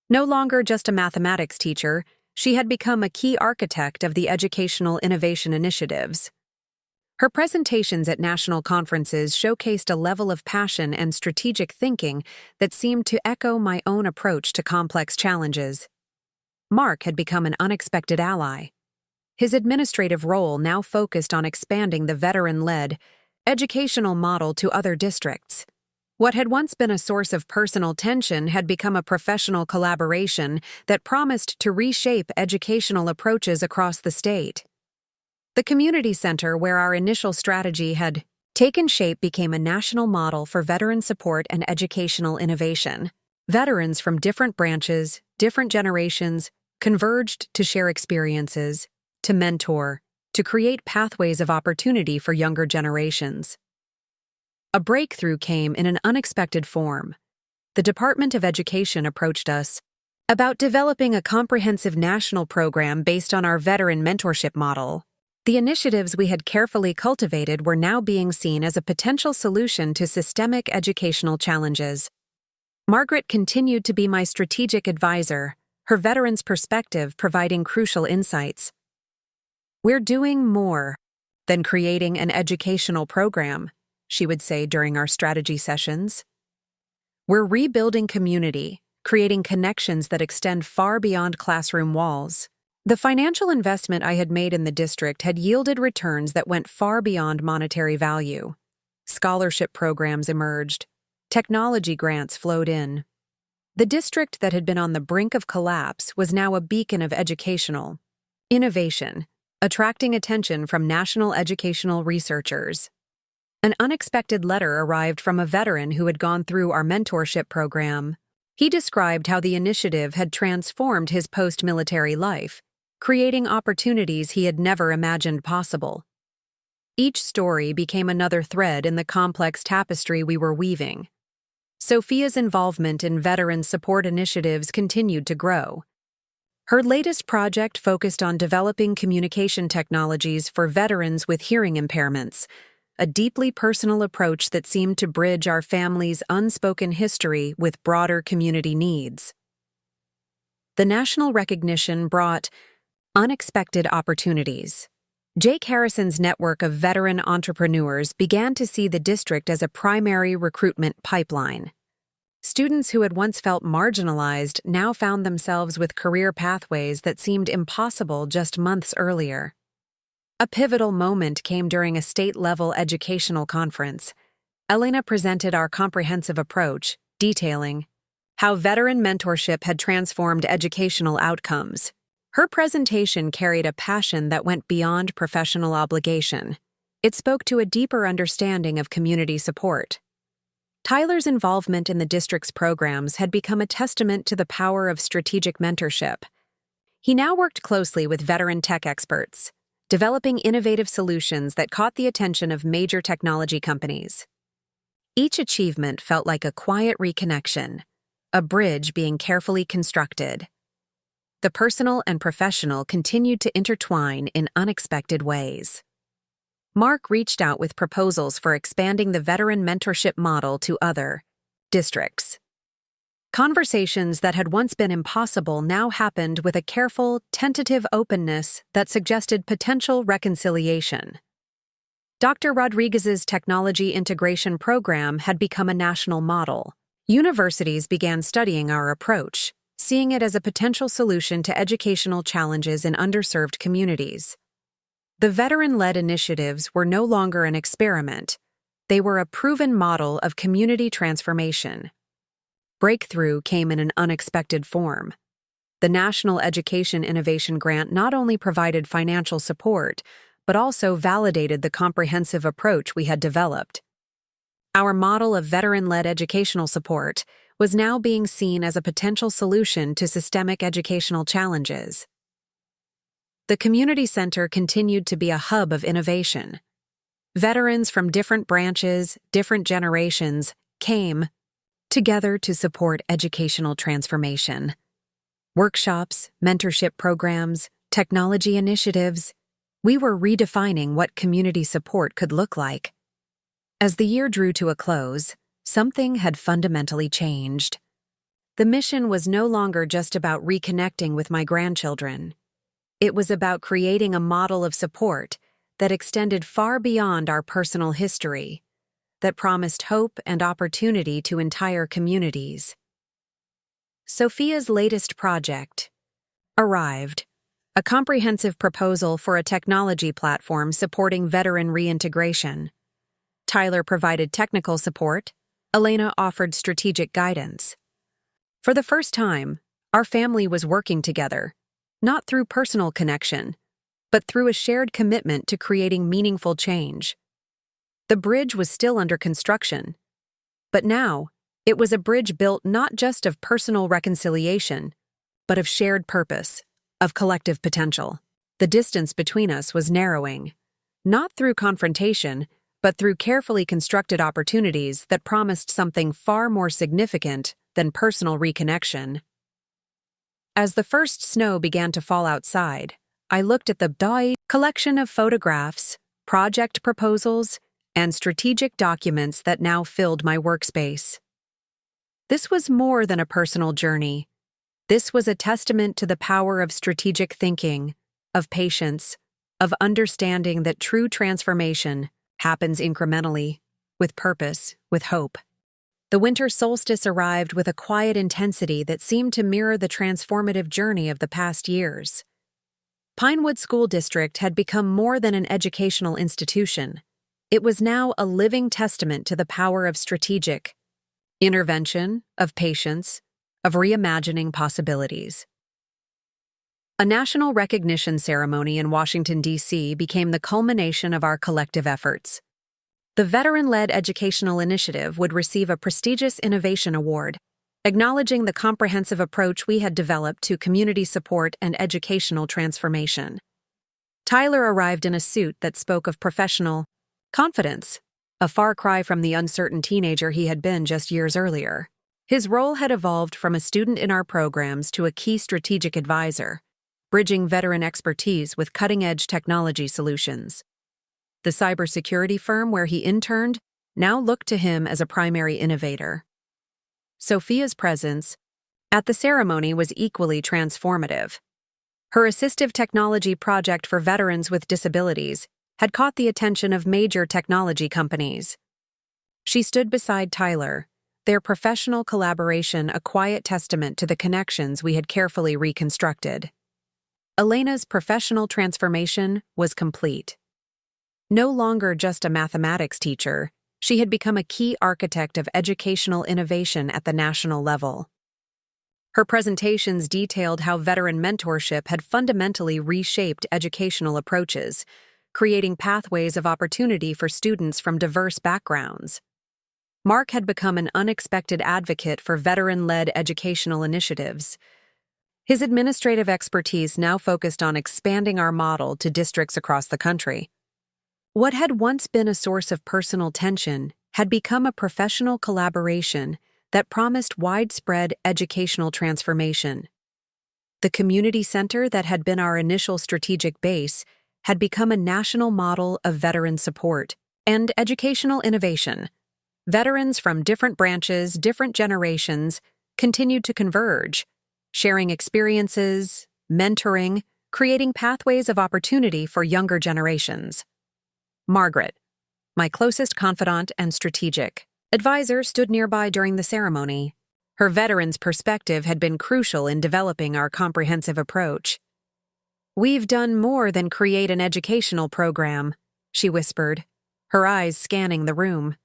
No longer just a mathematics teacher, she had become a key architect of the educational innovation initiatives. Her presentations at national conferences showcased a level of passion and strategic thinking that seemed to echo my own approach to complex challenges. Mark had become an unexpected ally. His administrative role now focused on expanding the veteran-led educational model to other districts. What had once been a source of personal tension had become a professional collaboration that promised to reshape educational approaches across the state. The community center where our initial strategy had taken shape became a national model for veteran support and educational innovation. Veterans from different branches, different generations, converged to share experiences, to mentor, to create pathways of opportunity for younger generations. A breakthrough came in an unexpected form. The Department of Education approached us about developing a comprehensive national program based on our veteran mentorship model. The initiatives we had carefully cultivated were now being seen as a potential solution to systemic educational challenges. Margaret continued to be my strategic advisor, her veteran's perspective providing crucial insights. "We're doing more than creating an educational program," she would say during our strategy sessions. "We're rebuilding community, creating connections that extend far beyond classroom walls." The financial investment I had made in the district had yielded returns that went far beyond monetary value. Scholarship programs emerged. Technology grants flowed in. The district that had been on the brink of collapse was now a beacon of educational innovation, attracting attention from national educational researchers. An unexpected letter arrived from a veteran who had gone through our mentorship program. He described how the initiative had transformed his post-military life, creating opportunities he had never imagined possible. Each story became another thread in the complex tapestry we were weaving. Sophia's involvement in veteran support initiatives continued to grow. Her latest project focused on developing communication technologies for veterans with hearing impairments, a deeply personal approach that seemed to bridge our family's unspoken history with broader community needs. The national recognition brought unexpected opportunities. Jake Harrison's network of veteran entrepreneurs began to see the district as a primary recruitment pipeline. Students who had once felt marginalized now found themselves with career pathways that seemed impossible just months earlier. A pivotal moment came during a state-level educational conference. Elena presented our comprehensive approach, detailing how veteran mentorship had transformed educational outcomes. Her presentation carried a passion that went beyond professional obligation. It spoke to a deeper understanding of community support. Tyler's involvement in the district's programs had become a testament to the power of strategic mentorship. He now worked closely with veteran tech experts, developing innovative solutions that caught the attention of major technology companies. Each achievement felt like a quiet reconnection, a bridge being carefully constructed. The personal and professional continued to intertwine in unexpected ways. Mark reached out with proposals for expanding the veteran mentorship model to other districts. Conversations that had once been impossible now happened with a careful, tentative openness that suggested potential reconciliation. Dr. Rodriguez's technology integration program had become a national model. Universities began studying our approach, seeing it as a potential solution to educational challenges in underserved communities. The veteran-led initiatives were no longer an experiment. They were a proven model of community transformation. Breakthrough came in an unexpected form. The National Education Innovation Grant not only provided financial support, but also validated the comprehensive approach we had developed. Our model of veteran-led educational support was now being seen as a potential solution to systemic educational challenges. The community center continued to be a hub of innovation. Veterans from different branches, different generations, came together to support educational transformation. Workshops, mentorship programs, technology initiatives, we were redefining what community support could look like. As the year drew to a close, something had fundamentally changed. The mission was no longer just about reconnecting with my grandchildren. It was about creating a model of support that extended far beyond our personal history, that promised hope and opportunity to entire communities. Sophia's latest project arrived, a comprehensive proposal for a technology platform supporting veteran reintegration. Tyler provided technical support, Elena offered strategic guidance. For the first time, our family was working together, not through personal connection, but through a shared commitment to creating meaningful change. The bridge was still under construction, but now it was a bridge built not just of personal reconciliation, but of shared purpose, of collective potential. The distance between us was narrowing, not through confrontation, but through carefully constructed opportunities that promised something far more significant than personal reconnection. As the first snow began to fall outside, I looked at the collection of photographs, project proposals, and strategic documents that now filled my workspace. This was more than a personal journey. This was a testament to the power of strategic thinking, of patience, of understanding that true transformation happens incrementally, with purpose, with hope. The winter solstice arrived with a quiet intensity that seemed to mirror the transformative journey of the past years. Pinewood School District had become more than an educational institution. It was now a living testament to the power of strategic intervention, of patience, of reimagining possibilities. A national recognition ceremony in Washington, D.C. became the culmination of our collective efforts. The veteran-led educational initiative would receive a prestigious innovation award, acknowledging the comprehensive approach we had developed to community support and educational transformation. Tyler arrived in a suit that spoke of professional confidence, a far cry from the uncertain teenager he had been just years earlier. His role had evolved from a student in our programs to a key strategic advisor, bridging veteran expertise with cutting-edge technology solutions. The cybersecurity firm where he interned now looked to him as a primary innovator. Sophia's presence at the ceremony was equally transformative. Her assistive technology project for veterans with disabilities had caught the attention of major technology companies. She stood beside Tyler, their professional collaboration a quiet testament to the connections we had carefully reconstructed. Elena's professional transformation was complete. No longer just a mathematics teacher, She had become a key architect of educational innovation at the national level. Her presentations detailed how veteran mentorship had fundamentally reshaped educational approaches, creating pathways of opportunity for students from diverse backgrounds. Mark had become an unexpected advocate for veteran-led educational initiatives. His administrative expertise now focused on expanding our model to districts across the country. What had once been a source of personal tension had become a professional collaboration that promised widespread educational transformation. The community center that had been our initial strategic base had become a national model of veteran support and educational innovation. Veterans from different branches, different generations, continued to converge, sharing experiences, mentoring, creating pathways of opportunity for younger generations. Margaret, my closest confidant and strategic advisor, stood nearby during the ceremony. Her veteran's perspective had been crucial in developing our comprehensive approach. "We've done more than create an educational program," she whispered, her eyes scanning the room.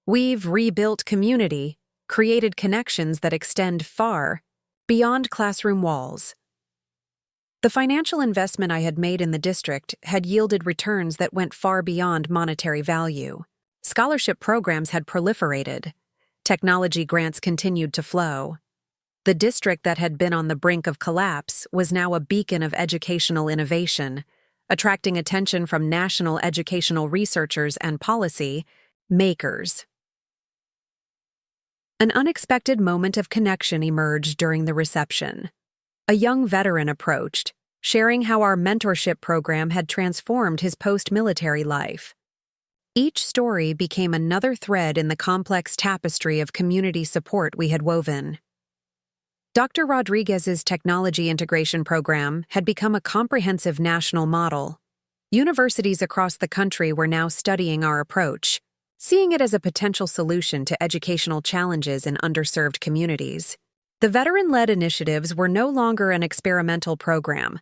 "We've rebuilt community, created connections that extend far beyond classroom walls." The financial investment I had made in the district had yielded returns that went far beyond monetary value. Scholarship programs had proliferated. Technology grants continued to flow. The district that had been on the brink of collapse was now a beacon of educational innovation, attracting attention from national educational researchers and policy makers. An unexpected moment of connection emerged during the reception. A young veteran approached, sharing how our mentorship program had transformed his post-military life. Each story became another thread in the complex tapestry of community support we had woven. Dr. Rodriguez's technology integration program had become a comprehensive national model. Universities across the country were now studying our approach, seeing it as a potential solution to educational challenges in underserved communities. The veteran-led initiatives were no longer an experimental program.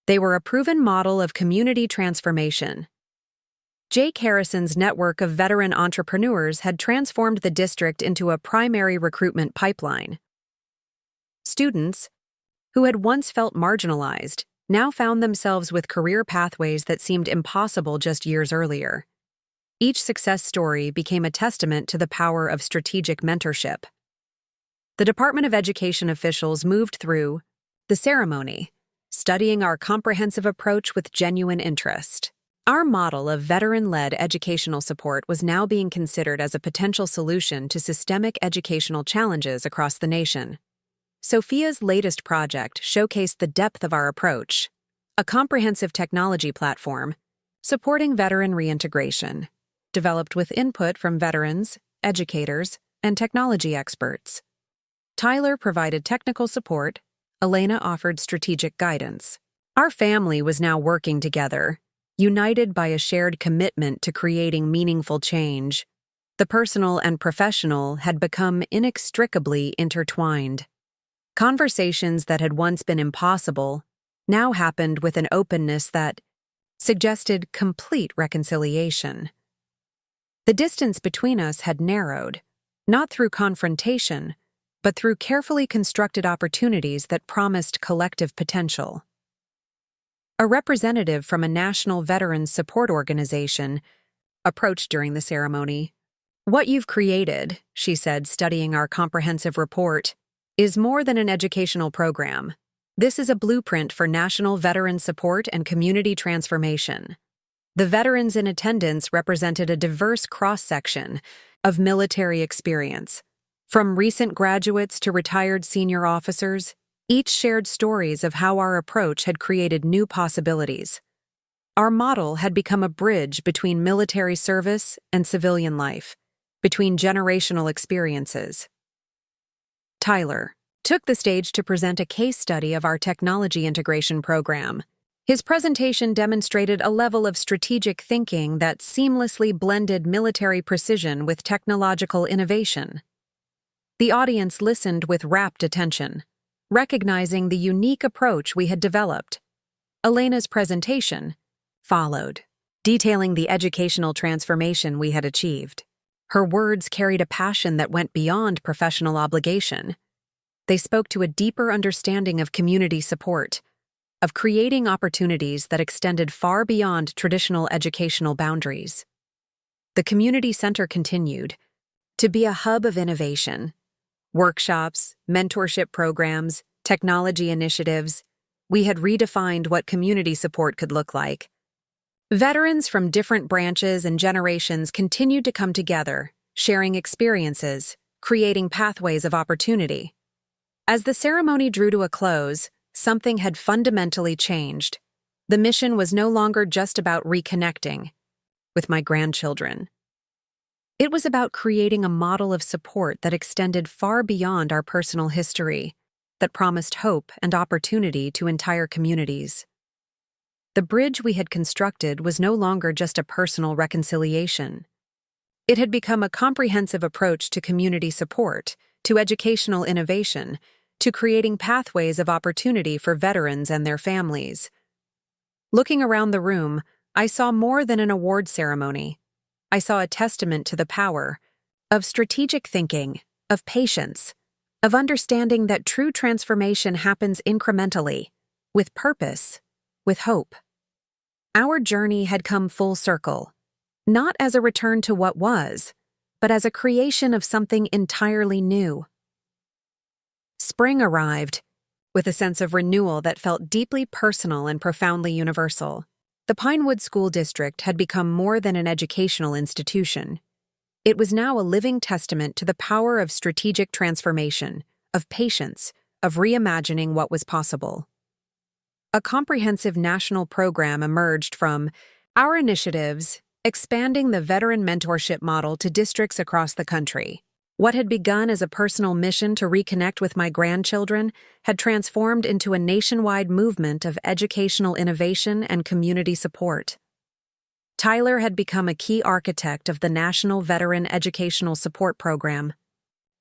They were a proven model of community transformation. Jake Harrison's network of veteran entrepreneurs had transformed the district into a primary recruitment pipeline. Students, who had once felt marginalized, now found themselves with career pathways that seemed impossible just years earlier. Each success story became a testament to the power of strategic mentorship. The Department of Education officials moved through the ceremony, studying our comprehensive approach with genuine interest. Our model of veteran-led educational support was now being considered as a potential solution to systemic educational challenges across the nation. Sophia's latest project showcased the depth of our approach, a comprehensive technology platform supporting veteran reintegration, developed with input from veterans, educators, and technology experts. Tyler provided technical support. Elena offered strategic guidance. Our family was now working together, united by a shared commitment to creating meaningful change. The personal and professional had become inextricably intertwined. Conversations that had once been impossible now happened with an openness that suggested complete reconciliation. The distance between us had narrowed, not through confrontation, but through carefully constructed opportunities that promised collective potential. A representative from a national veterans support organization approached during the ceremony. "What you've created," she said, studying our comprehensive report, "is more than an educational program. This is a blueprint for national veteran support and community transformation." The veterans in attendance represented a diverse cross-section of military experience. From recent graduates to retired senior officers, each shared stories of how our approach had created new possibilities. Our model had become a bridge between military service and civilian life, between generational experiences. Tyler took the stage to present a case study of our technology integration program. His presentation demonstrated a level of strategic thinking that seamlessly blended military precision with technological innovation. The audience listened with rapt attention, recognizing the unique approach we had developed. Elena's presentation followed, detailing the educational transformation we had achieved. Her words carried a passion that went beyond professional obligation. They spoke to a deeper understanding of community support, of creating opportunities that extended far beyond traditional educational boundaries. The community center continued to be a hub of innovation. Workshops, mentorship programs, technology initiatives. We had redefined what community support could look like. Veterans from different branches and generations continued to come together, sharing experiences, creating pathways of opportunity. As the ceremony drew to a close, something had fundamentally changed. The mission was no longer just about reconnecting with my grandchildren. It was about creating a model of support that extended far beyond our personal history, that promised hope and opportunity to entire communities. The bridge we had constructed was no longer just a personal reconciliation. It had become a comprehensive approach to community support, to educational innovation, to creating pathways of opportunity for veterans and their families. Looking around the room, I saw more than an award ceremony. I saw a testament to the power of strategic thinking, of patience, of understanding that true transformation happens incrementally, with purpose, with hope. Our journey had come full circle, not as a return to what was, but as a creation of something entirely new. Spring arrived, with a sense of renewal that felt deeply personal and profoundly universal. The Pinewood School District had become more than an educational institution. It was now a living testament to the power of strategic transformation, of patience, of reimagining what was possible. A comprehensive national program emerged from our initiatives, expanding the veteran mentorship model to districts across the country. What had begun as a personal mission to reconnect with my grandchildren had transformed into a nationwide movement of educational innovation and community support. Tyler had become a key architect of the National Veteran Educational Support Program.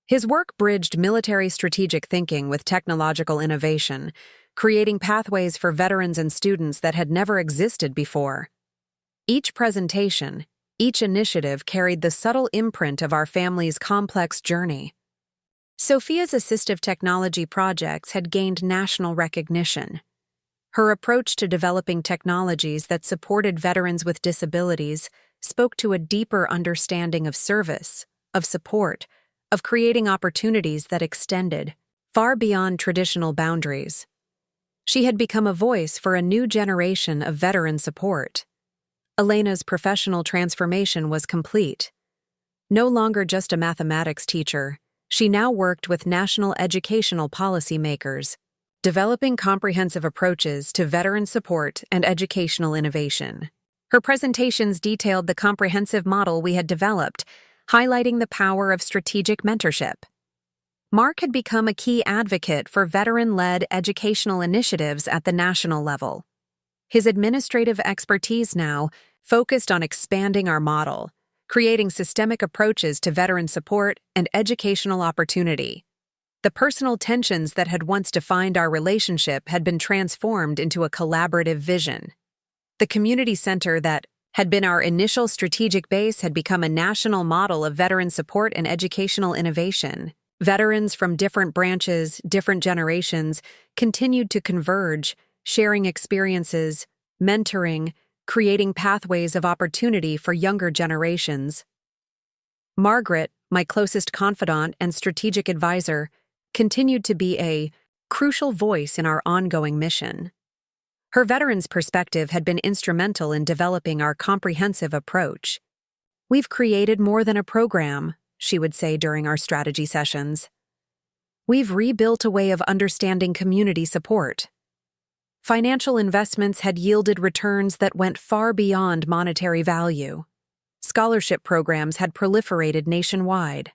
His work bridged military strategic thinking with technological innovation, creating pathways for veterans and students that had never existed before. Each presentation, each initiative carried the subtle imprint of our family's complex journey. Sophia's assistive technology projects had gained national recognition. Her approach to developing technologies that supported veterans with disabilities spoke to a deeper understanding of service, of support, of creating opportunities that extended far beyond traditional boundaries. She had become a voice for a new generation of veteran support. Elena's professional transformation was complete. No longer just a mathematics teacher, she now worked with national educational policymakers, developing comprehensive approaches to veteran support and educational innovation. Her presentations detailed the comprehensive model we had developed, highlighting the power of strategic mentorship. Mark had become a key advocate for veteran-led educational initiatives at the national level. His administrative expertise now focused on expanding our model, creating systemic approaches to veteran support and educational opportunity. The personal tensions that had once defined our relationship had been transformed into a collaborative vision. The community center that had been our initial strategic base had become a national model of veteran support and educational innovation. Veterans from different branches, different generations, continued to converge, sharing experiences, mentoring, creating pathways of opportunity for younger generations. Margaret, my closest confidant and strategic advisor, continued to be a crucial voice in our ongoing mission. Her veterans' perspective had been instrumental in developing our comprehensive approach. "We've created more than a program," she would say during our strategy sessions. "We've rebuilt a way of understanding community support." Financial investments had yielded returns that went far beyond monetary value. Scholarship programs had proliferated nationwide.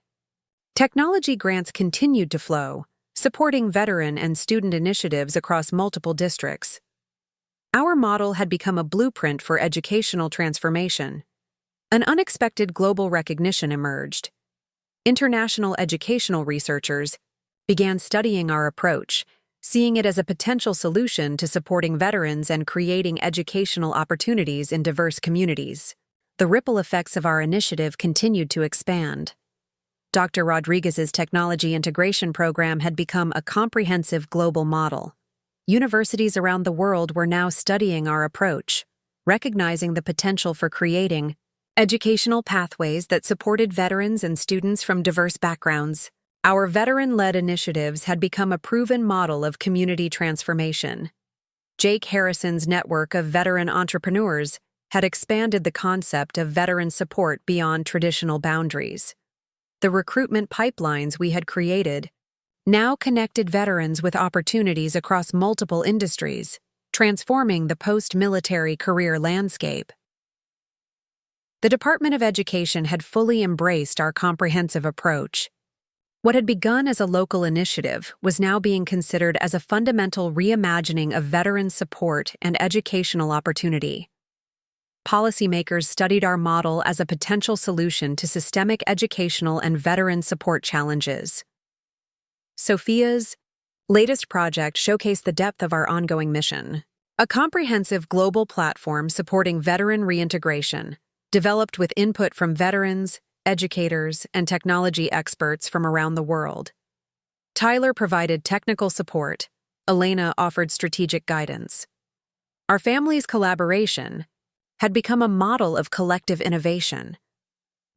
Technology grants continued to flow, supporting veteran and student initiatives across multiple districts. Our model had become a blueprint for educational transformation. An unexpected global recognition emerged. International educational researchers began studying our approach, seeing it as a potential solution to supporting veterans and creating educational opportunities in diverse communities. the ripple effects of our initiative continued to expand. Dr. Rodriguez's technology integration program had become a comprehensive global model. Universities around the world were now studying our approach, recognizing the potential for creating educational pathways that supported veterans and students from diverse backgrounds. Our veteran-led initiatives had become a proven model of community transformation. Jake Harrison's network of veteran entrepreneurs had expanded the concept of veteran support beyond traditional boundaries. The recruitment pipelines we had created now connected veterans with opportunities across multiple industries, transforming the post-military career landscape. The Department of Education had fully embraced our comprehensive approach. What had begun as a local initiative was now being considered as a fundamental reimagining of veteran support and educational opportunity. Policymakers studied our model as a potential solution to systemic educational and veteran support challenges. Sophia's latest project showcased the depth of our ongoing mission, a comprehensive global platform supporting veteran reintegration, developed with input from veterans, educators, and technology experts from around the world. Tyler provided technical support. Elena offered strategic guidance. Our family's collaboration had become a model of collective innovation.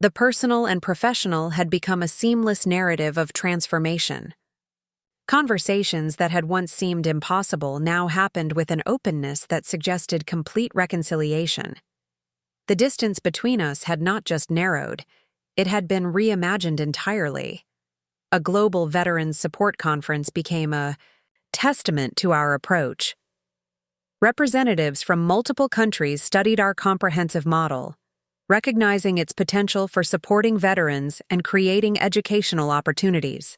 The personal and professional had become a seamless narrative of transformation. Conversations that had once seemed impossible now happened with an openness that suggested complete reconciliation. The distance between us had not just narrowed, it had been reimagined entirely. A global veterans support conference became a testament to our approach. Representatives from multiple countries studied our comprehensive model, recognizing its potential for supporting veterans and creating educational opportunities.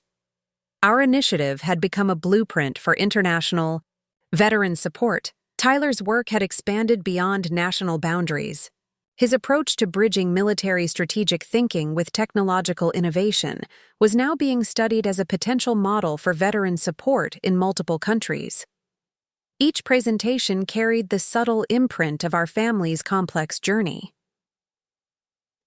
Our initiative had become a blueprint for international veteran support. Tyler's work had expanded beyond national boundaries. His approach to bridging military strategic thinking with technological innovation was now being studied as a potential model for veteran support in multiple countries. Each presentation carried the subtle imprint of our family's complex journey.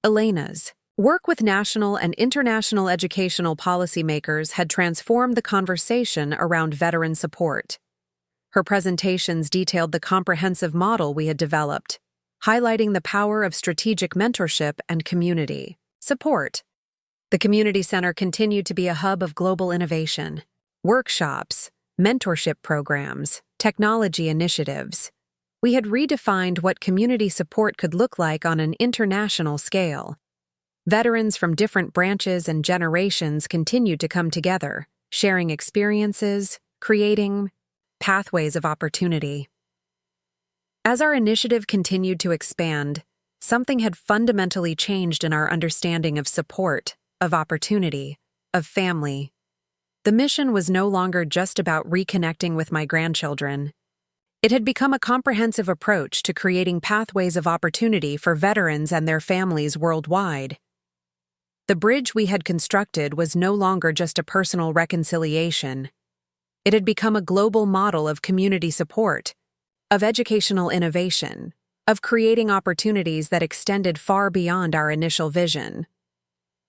Elena's work with national and international educational policymakers had transformed the conversation around veteran support. Her presentations detailed the comprehensive model we had developed, highlighting the power of strategic mentorship and community support. The Community Center continued to be a hub of global innovation. Workshops, mentorship programs, technology initiatives. We had redefined what community support could look like on an international scale. Veterans from different branches and generations continued to come together, sharing experiences, creating pathways of opportunity. As our initiative continued to expand, something had fundamentally changed in our understanding of support, of opportunity, of family. The mission was no longer just about reconnecting with my grandchildren. It had become a comprehensive approach to creating pathways of opportunity for veterans and their families worldwide. The bridge we had constructed was no longer just a personal reconciliation. It had become a global model of community support, of educational innovation, of creating opportunities that extended far beyond our initial vision.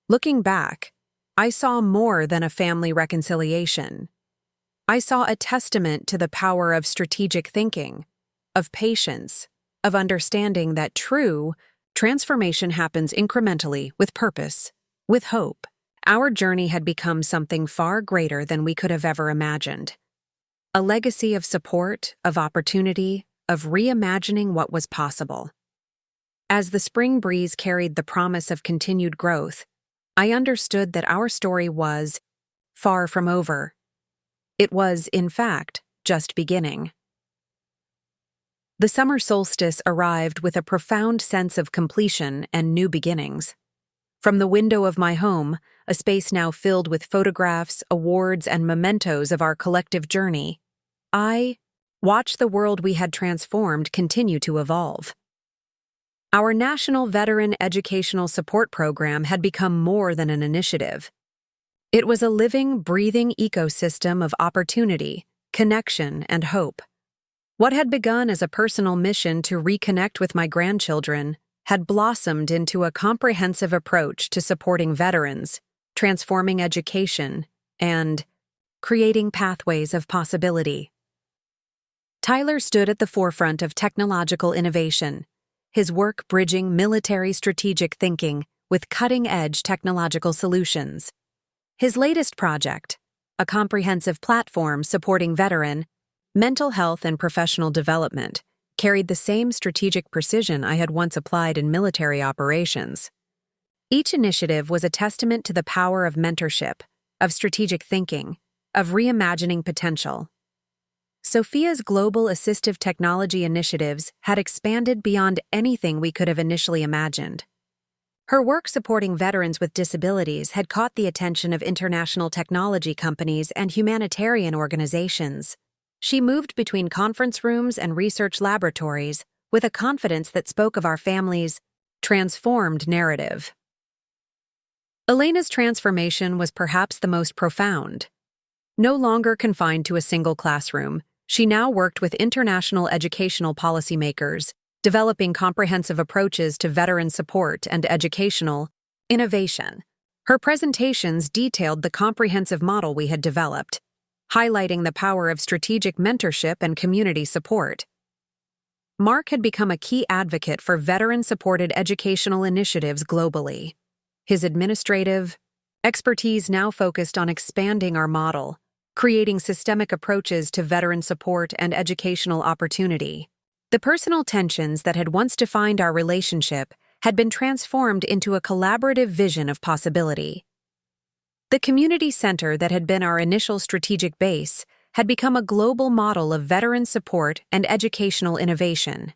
Looking back, I saw more than a family reconciliation. I saw a testament to the power of strategic thinking, of patience, of understanding that true transformation happens incrementally with purpose, with hope. Our journey had become something far greater than we could have ever imagined. A legacy of support, of opportunity, of reimagining what was possible. As the spring breeze carried the promise of continued growth, I understood that our story was far from over. It was, in fact, just beginning. The summer solstice arrived with a profound sense of completion and new beginnings. From the window of my home, a space now filled with photographs, awards, and mementos of our collective journey, I watched the world we had transformed continue to evolve. Our National Veteran Educational Support Program had become more than an initiative. It was a living, breathing ecosystem of opportunity, connection, and hope. What had begun as a personal mission to reconnect with my grandchildren had blossomed into a comprehensive approach to supporting veterans, transforming education, and creating pathways of possibility. Tyler stood at the forefront of technological innovation, his work bridging military strategic thinking with cutting-edge technological solutions. His latest project, a comprehensive platform supporting veteran, mental health and professional development, carried the same strategic precision I had once applied in military operations. Each initiative was a testament to the power of mentorship, of strategic thinking, of reimagining potential. Sophia's global assistive technology initiatives had expanded beyond anything we could have initially imagined. Her work supporting veterans with disabilities had caught the attention of international technology companies and humanitarian organizations. She moved between conference rooms and research laboratories with a confidence that spoke of our family's transformed narrative. Elena's transformation was perhaps the most profound. No longer confined to a single classroom, she now worked with international educational policymakers, developing comprehensive approaches to veteran support and educational innovation. Her presentations detailed the comprehensive model we had developed, highlighting the power of strategic mentorship and community support. Mark had become a key advocate for veteran-supported educational initiatives globally. His administrative expertise now focused on expanding our model, creating systemic approaches to veteran support and educational opportunity. The personal tensions that had once defined our relationship had been transformed into a collaborative vision of possibility. The community center that had been our initial strategic base had become a global model of veteran support and educational innovation.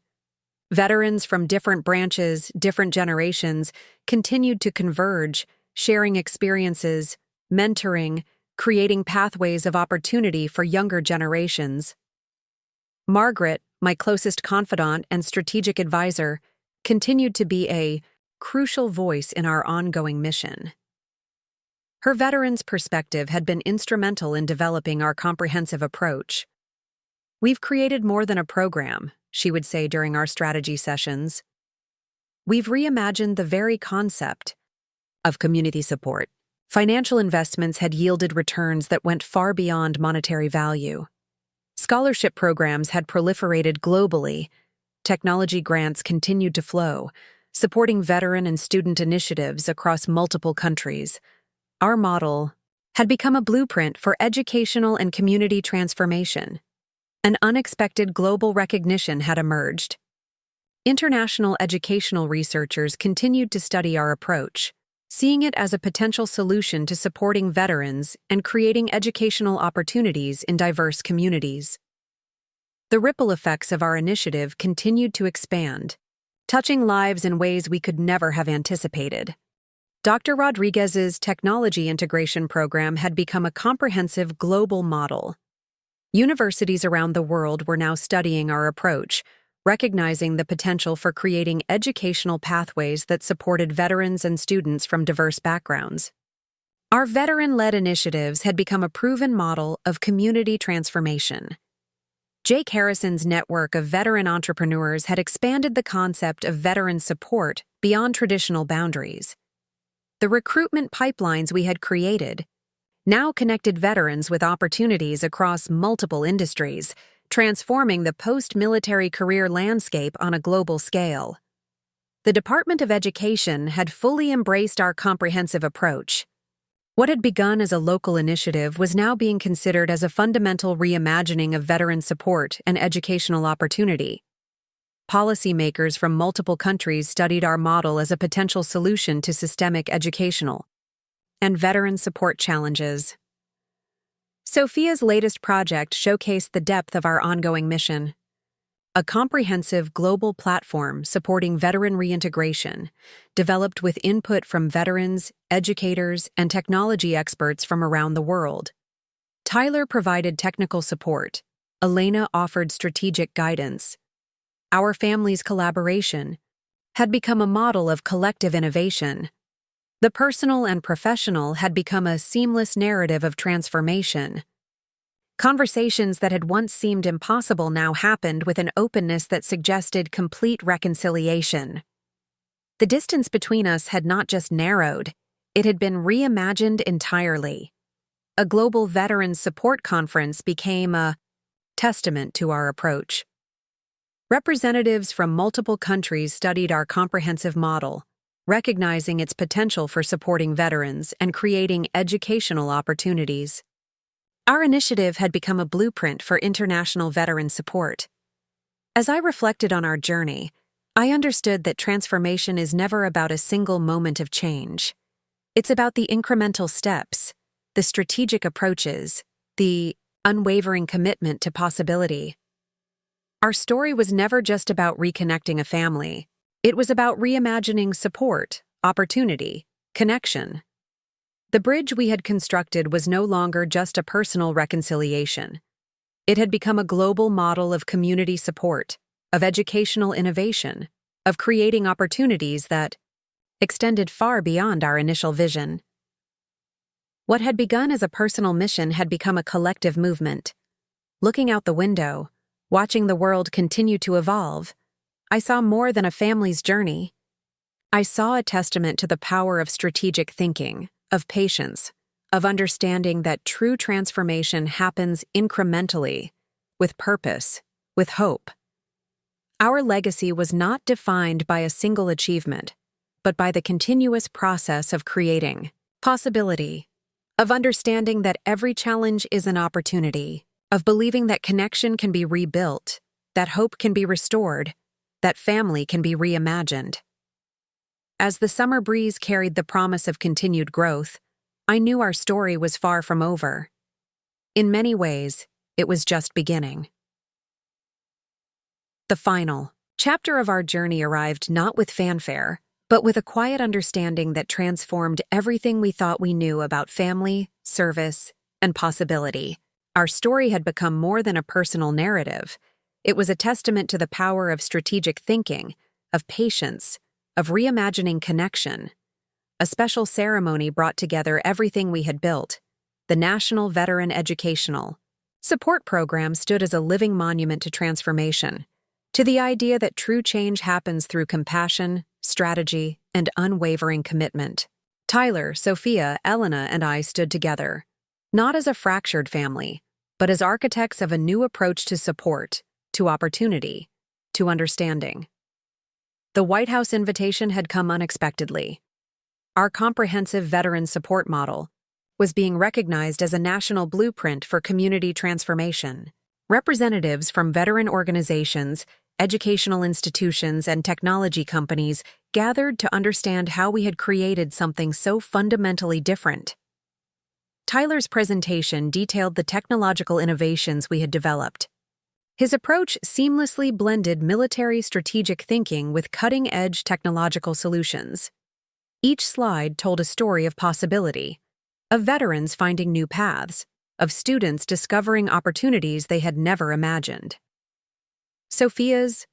Veterans from different branches, different generations, continued to converge, sharing experiences, mentoring, creating pathways of opportunity for younger generations. Margaret, my closest confidant and strategic advisor, continued to be a crucial voice in our ongoing mission. Her veteran's perspective had been instrumental in developing our comprehensive approach. "We've created more than a program," she would say during our strategy sessions. "We've reimagined the very concept of community support." Financial investments had yielded returns that went far beyond monetary value. Scholarship programs had proliferated globally. Technology grants continued to flow, supporting veteran and student initiatives across multiple countries. Our model had become a blueprint for educational and community transformation. An unexpected global recognition had emerged. International educational researchers continued to study our approach, seeing it as a potential solution to supporting veterans and creating educational opportunities in diverse communities. The ripple effects of our initiative continued to expand, touching lives in ways we could never have anticipated. Dr. Rodriguez's technology integration program had become a comprehensive global model. Universities around the world were now studying our approach, recognizing the potential for creating educational pathways that supported veterans and students from diverse backgrounds. Our veteran-led initiatives had become a proven model of community transformation. Jake Harrison's network of veteran entrepreneurs had expanded the concept of veteran support beyond traditional boundaries. The recruitment pipelines we had created now connected veterans with opportunities across multiple industries, transforming the post-military career landscape on a global scale. The Department of Education had fully embraced our comprehensive approach. What had begun as a local initiative was now being considered as a fundamental reimagining of veteran support and educational opportunity. Policymakers from multiple countries studied our model as a potential solution to systemic educational and veteran support challenges. Sophia's latest project showcased the depth of our ongoing mission. A comprehensive global platform supporting veteran reintegration, developed with input from veterans, educators, and technology experts from around the world. Tyler provided technical support. Elena offered strategic guidance. Our family's collaboration had become a model of collective innovation. The personal and professional had become a seamless narrative of transformation. Conversations that had once seemed impossible now happened with an openness that suggested complete reconciliation. The distance between us had not just narrowed, it had been reimagined entirely. A global veterans support conference became a testament to our approach. Representatives from multiple countries studied our comprehensive model, recognizing its potential for supporting veterans and creating educational opportunities. Our initiative had become a blueprint for international veteran support. As I reflected on our journey, I understood that transformation is never about a single moment of change. It's about the incremental steps, the strategic approaches, the unwavering commitment to possibility. Our story was never just about reconnecting a family. It was about reimagining support, opportunity, connection. The bridge we had constructed was no longer just a personal reconciliation. It had become a global model of community support, of educational innovation, of creating opportunities that extended far beyond our initial vision. What had begun as a personal mission had become a collective movement. Looking out the window, watching the world continue to evolve, I saw more than a family's journey. I saw a testament to the power of strategic thinking, of patience, of understanding that true transformation happens incrementally, with purpose, with hope. Our legacy was not defined by a single achievement, but by the continuous process of creating possibility, of understanding that every challenge is an opportunity, of believing that connection can be rebuilt, that hope can be restored, that family can be reimagined. As the summer breeze carried the promise of continued growth, I knew our story was far from over. In many ways, it was just beginning. The final chapter of our journey arrived not with fanfare, but with a quiet understanding that transformed everything we thought we knew about family, service, and possibility. Our story had become more than a personal narrative. It was a testament to the power of strategic thinking, of patience, of reimagining connection. A special ceremony brought together everything we had built. The National Veteran Educational Support Program stood as a living monument to transformation, to the idea that true change happens through compassion, strategy, and unwavering commitment. Tyler, Sophia, Elena, and I stood together, not as a fractured family, but as architects of a new approach to support, to opportunity, to understanding. The White House invitation had come unexpectedly. Our comprehensive veteran support model was being recognized as a national blueprint for community transformation. Representatives from veteran organizations, educational institutions, and technology companies gathered to understand how we had created something so fundamentally different. Tyler's presentation detailed the technological innovations we had developed. His approach seamlessly blended military strategic thinking with cutting-edge technological solutions. Each slide told a story of possibility, of veterans finding new paths, of students discovering opportunities they had never imagined. Sophia's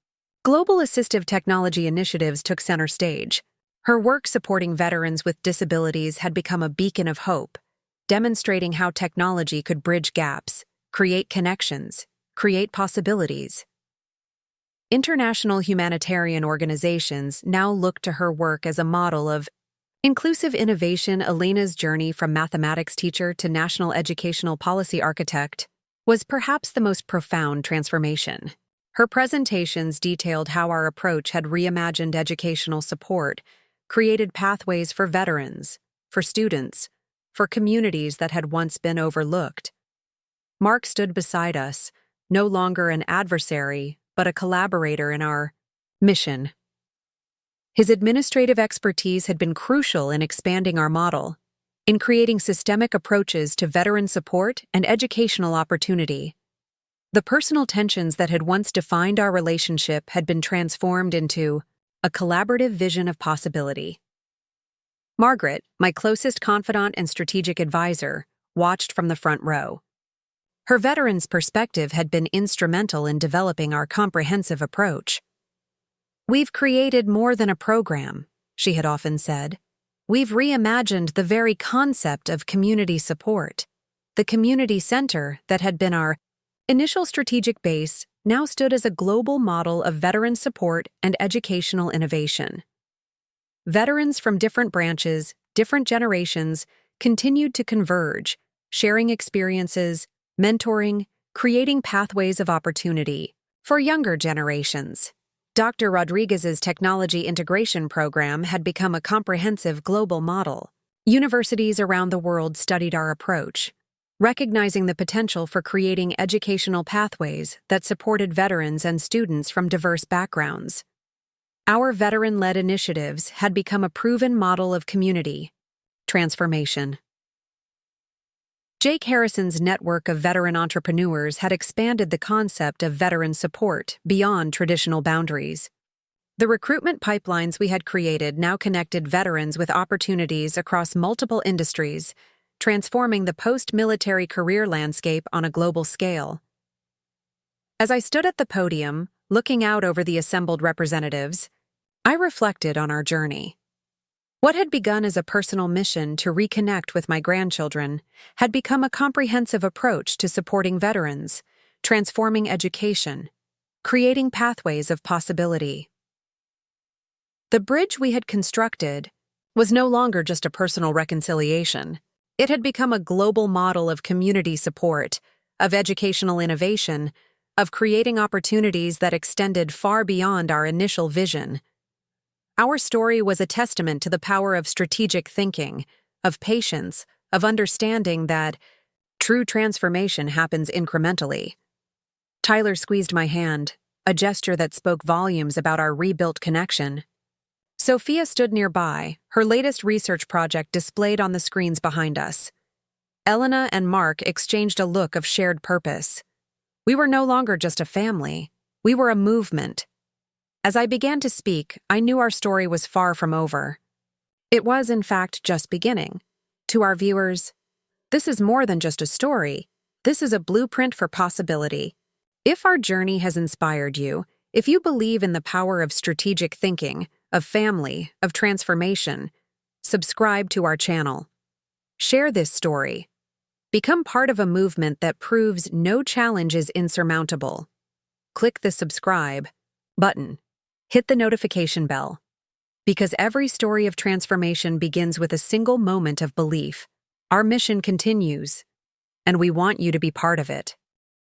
global assistive technology initiatives took center stage. Her work supporting veterans with disabilities had become a beacon of hope, demonstrating how technology could bridge gaps, create connections, create possibilities. International humanitarian organizations now look to her work as a model of inclusive innovation. Elena's journey from mathematics teacher to national educational policy architect was perhaps the most profound transformation. Her presentations detailed how our approach had reimagined educational support, created pathways for veterans, for students, for communities that had once been overlooked. Mark stood beside us, no longer an adversary, but a collaborator in our mission. His administrative expertise had been crucial in expanding our model, in creating systemic approaches to veteran support and educational opportunity. The personal tensions that had once defined our relationship had been transformed into a collaborative vision of possibility. Margaret, my closest confidant and strategic advisor, watched from the front row. Her veteran's perspective had been instrumental in developing our comprehensive approach. "We've created more than a program," she had often said. "We've reimagined the very concept of community support." The community center that had been our initial strategic base now stood as a global model of veteran support and educational innovation. veterans from different branches, different generations, continued to converge, sharing experiences, mentoring, creating pathways of opportunity for younger generations. Dr. Rodriguez's technology integration program had become a comprehensive global model. Universities around the world studied our approach, recognizing the potential for creating educational pathways that supported veterans and students from diverse backgrounds. Our veteran-led initiatives had become a proven model of community transformation. Jake Harrison's network of veteran entrepreneurs had expanded the concept of veteran support beyond traditional boundaries. The recruitment pipelines we had created now connected veterans with opportunities across multiple industries, transforming the post-military career landscape on a global scale. As I stood at the podium, looking out over the assembled representatives, I reflected on our journey. What had begun as a personal mission to reconnect with my grandchildren had become a comprehensive approach to supporting veterans, transforming education, creating pathways of possibility. The bridge we had constructed was no longer just a personal reconciliation. It had become a global model of community support, of educational innovation, of creating opportunities that extended far beyond our initial vision. Our story was a testament to the power of strategic thinking, of patience, of understanding that true transformation happens incrementally. Tyler squeezed my hand, a gesture that spoke volumes about our rebuilt connection. Sophia stood nearby, her latest research project displayed on the screens behind us. Elena and Mark exchanged a look of shared purpose. We were no longer just a family. We were a movement. As I began to speak, I knew our story was far from over. It was, in fact, just beginning. To our viewers, this is more than just a story. This is a blueprint for possibility. If our journey has inspired you, if you believe in the power of strategic thinking, of family, of transformation, subscribe to our channel. Share this story. Become part of a movement that proves no challenge is insurmountable. Click the subscribe button. Hit the notification bell. Because every story of transformation begins with a single moment of belief. Our mission continues, and we want you to be part of it.